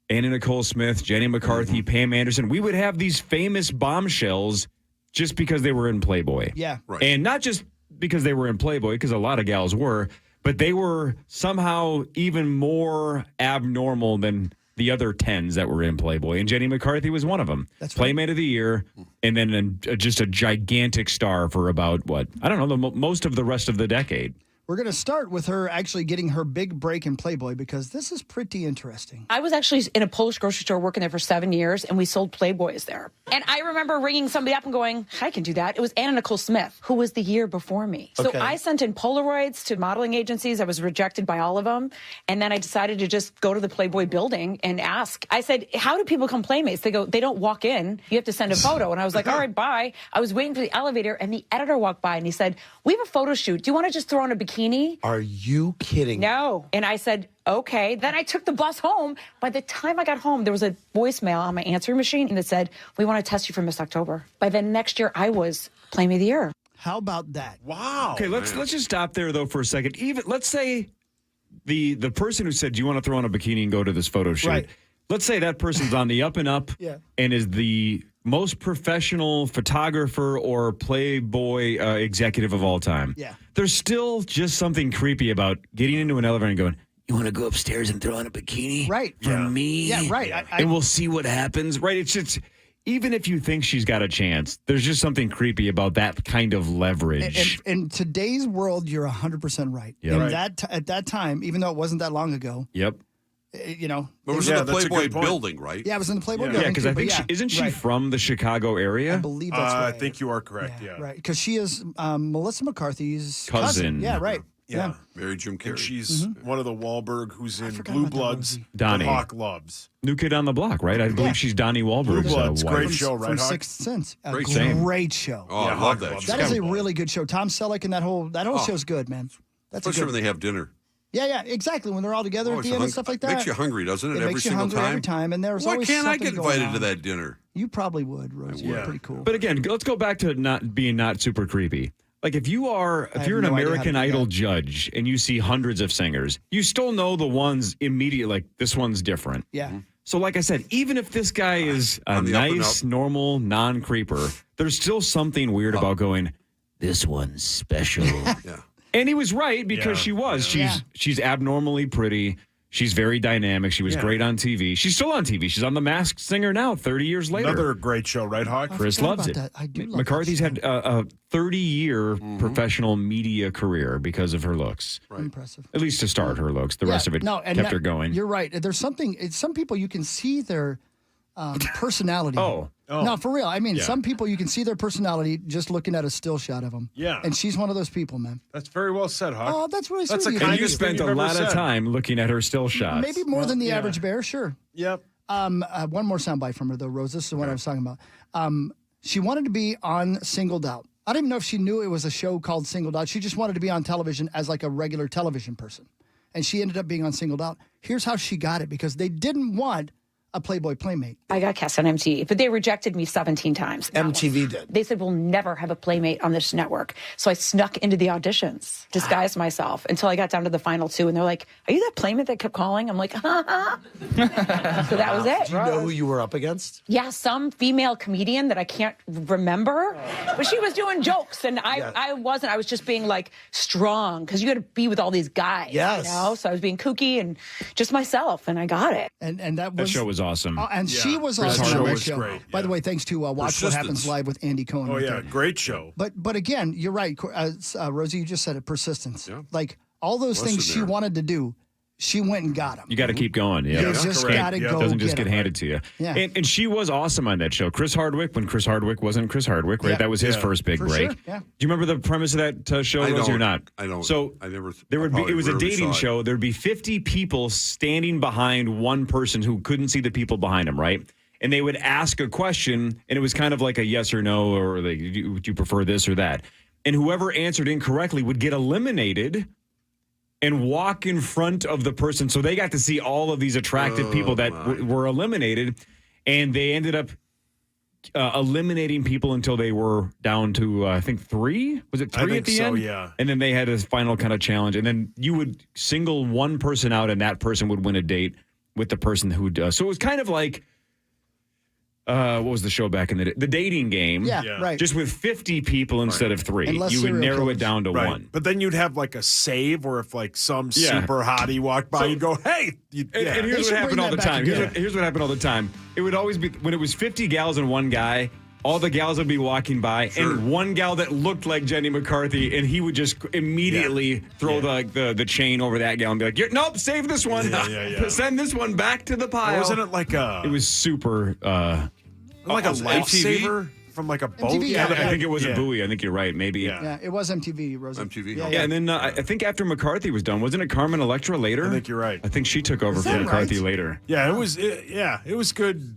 Anna Nicole Smith, Jenny McCarthy, Pam Anderson. We would have these famous bombshells just because they were in Playboy. Yeah. Right. And not just because they were in Playboy, because a lot of gals were, but they were somehow even more abnormal than the other 10s that were in Playboy. And Jenny McCarthy was one of them. That's right. Playmate of the Year, and then just a gigantic star for about, most of the rest of the decade. We're going to start with her actually getting her big break in Playboy because this is pretty interesting. I was actually in a Polish grocery store working there for 7 years, and we sold Playboys there. And I remember ringing somebody up and going, I can do that. It was Anna Nicole Smith, who was the year before me. So I sent in Polaroids to modeling agencies. I was rejected by all of them. And then I decided to just go to the Playboy building and ask. I said, how do people become Playmates? They go, they don't walk in. You have to send a photo. And I was like, all right, bye. I was waiting for the elevator, and the editor walked by, and he said, we have a photo shoot. Do you want to just throw on a bikini? Are you kidding? No. And I said, okay. Then I took the bus home. By the time I got home, there was a voicemail on my answering machine that said, we want to test you for Miss October. By the next year, I was Playmate of the Year. How about that? Wow. Okay, let's just stop there though for a second. Even let's say the person who said, "Do you want to throw on a bikini and go to this photo shoot?" Right. Let's say that person's on the up and up and is the most professional photographer or Playboy executive of all time. Yeah. There's still just something creepy about getting into an elevator and going, "You want to go upstairs and throw on a bikini for me?" Yeah, right. And we'll see what happens. Right? It's just, even if you think she's got a chance, there's just something creepy about that kind of leverage. In today's world, you're 100% right. Yeah. And Right. At that time, even though it wasn't that long ago, Yep. you know. It was in the Playboy building, right? Yeah, it was in the Playboy Yeah, building. because I think too, she, but isn't she right. from the Chicago area? I believe that's right. I think you are correct. Yeah. Right, because she is Melissa McCarthy's Cousin. Yeah, right. Yeah. Married Jim Carrey. And she's one of the Wahlberg who's in Blue Bloods. Donnie. that Hawk loves. New Kid on the Block, right? I believe she's Donnie Blue Wahlberg's Bloods, wife. great show, right, From Hawk? Sixth Sense. A Great great show. Oh, I love that. That is a really good show. Tom Selleck and that whole show's good, man. That's Especially a when good. they have dinner. Yeah, exactly. When they're all together Oh, at the it's end and stuff like that. Makes you hungry, doesn't it? It every makes you single hungry time. every time, and there's Why always can't I something get going invited to on. that dinner? You probably would, Rosie. You're pretty cool. But again, let's go back to not being super creepy. Like if you're an no idea how to American do Idol that. judge and you see hundreds of singers, you still know the ones immediately, like this one's different. Yeah. So like I said, even if this guy is a On the up and nice, up. normal, non-creeper, there's still something weird about going, this one's special. Yeah. And he was right because Yeah. she was. Yeah. She's abnormally pretty. She's very dynamic. She was great on TV. She's still on TV. She's on The Masked Singer now, 30 years later. Another great show, right, Hawk? Chris forgot loves it. about that. I do love McCarthy's that had a 30-year professional media career because of her looks. Impressive. At least to start her looks. The rest of it kept her going. You're right. There's something. Some people you can see their personality. Oh. No, for real. I mean, some people you can see their personality just looking at a still shot of them. Yeah. And she's one of those people, man. That's very well said, Hawk. Oh, that's really That's sweet the of you. And you kindest thing spent a you've lot ever of said. time looking at her still shots. Maybe more than the average bear, sure. Yep. One more soundbite from her, though, Rose. This is what I was talking about. She wanted to be on Singled Out. I don't even know if she knew it was a show called Singled Out. She just wanted to be on television as like a regular television person. And she ended up being on Singled Out. Here's how she got it, because they didn't want a Playboy Playmate. I got cast on MTV, but they rejected me 17 times. MTV did. They said, we'll never have a Playmate on this network. So I snuck into the auditions, disguised myself until I got down to the final two. And they're like, are you that Playmate that kept calling? I'm like, ha. So that was it. Do you know who you were up against? Yeah, some female comedian that I can't remember, but she was doing jokes, and I wasn't. I was just being like strong, because you had to be with all these guys. Yes. You know? So I was being kooky and just myself, and I got it. And that That show was awesome. And she was Chris on Hardwick that was show. great, By the way, thanks to Watch What Persistence. Happens Live with Andy Cohen. Oh, right yeah. there. Great show. But again, you're right, Rosie. You just said it. Persistence. Yeah. Like all those Listen things she there. wanted to do, she went and got them. You got to keep going. Yeah. You just correct. got to Yeah. go. Doesn't just get 'em. handed to you. Yeah. And she was awesome on that show. Chris Hardwick, when Chris Hardwick wasn't Chris Hardwick, right? Yeah. That was his Yeah. first big For break. sure, yeah. Do you remember the premise of that show, I Rosie, or don't. not? I don't. So I never. there would be. probably It was a rarely dating saw it. show. There'd be 50 people standing behind one person who couldn't see the people behind him, right? And they would ask a question, and it was kind of like a yes or no, or like, would you prefer this or that? And whoever answered incorrectly would get eliminated and walk in front of the person. So they got to see all of these attractive people that were eliminated, and they ended up eliminating people until they were down to, I think, 3? Was it 3 I at think the so, end? yeah. And then they had a final kind of challenge, and then you would single one person out, and that person would win a date with the person who does. So it was kind of like, what was the show back in the day? The Dating Game. Yeah, right. Just with 50 people instead of 3. And less You would serial narrow killers. it down to Right. 1. But then you'd have like a save, or if like some Yeah. super hottie walked by, you'd go, hey. And They here's should what happened bring all the that back time. again. Here's what happened all the time. It would always be, when it was 50 gals and one guy, all the gals would be walking by, and one gal that looked like Jenny McCarthy, and he would just immediately throw the chain over that gal and be like, nope, save this one. Yeah. Send this one back to the pile. Wasn't it like a... It was super... like a was it lifesaver from like a boat? MTV, yeah. I think it was a buoy. I think you're right. Maybe. Yeah, it was MTV, Rosie. MTV. Yeah, Yeah, and then I think after McCarthy was done, wasn't it Carmen Electra later? I think you're right. I think she took over Is for that McCarthy right? later. Yeah, it was good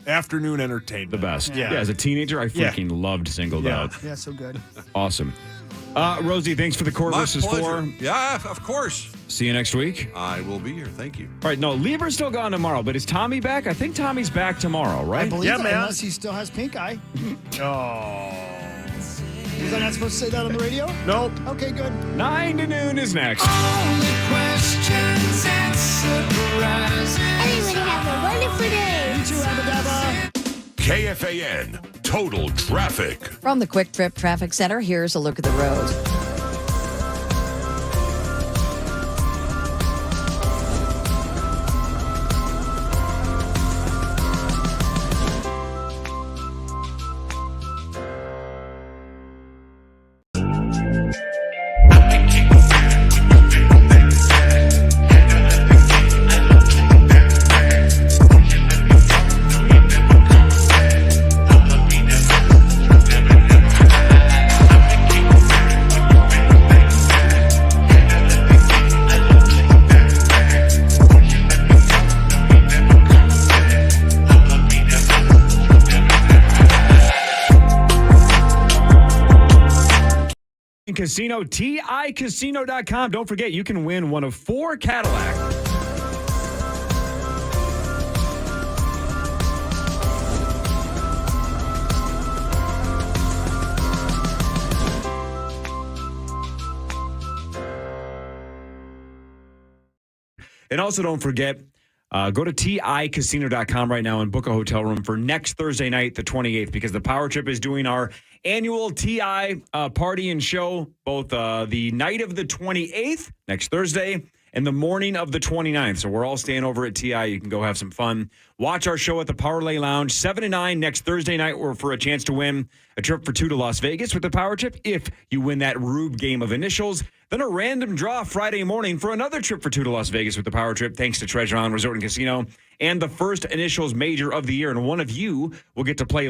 afternoon entertainment. The best. Yeah. As a teenager, I freaking loved Singled Out. Yeah, so good. Awesome. Rosie, thanks for the core My versus pleasure. 4. Yeah, of course. See you next week. I will be here. Thank you. All right, no, Lever's still gone tomorrow, but is Tommy back? I think Tommy's back tomorrow, right? I believe Yeah, that, man. unless he still has pink eye. Oh. Was I not supposed to say that on the radio? Nope. Okay, good. 9 to noon is next. Only questions and surprises. Everybody have a wonderful day. You too, Abadabba. KFAN Total Traffic. From the Quick Trip Traffic Center, here's a look at the roads. Casino, TICasino.com. Don't forget, you can win one of 4 Cadillacs. And also don't forget, go to TICasino.com right now and book a hotel room for next Thursday night, the 28th, because the Power Trip is doing our annual TI party and show, both the night of the 28th, next Thursday, and the morning of the 29th. So we're all staying over at TI. You can go have some fun. Watch our show at the Parlay Lounge, 7 to 9 next Thursday night, or for a chance to win a trip for 2 to Las Vegas with the Power Trip. If you win that Rube game of initials, then a random draw Friday morning for another trip for 2 to Las Vegas with the Power Trip, thanks to Treasure Island Resort and Casino, and the first initials major of the year. And one of you will get to play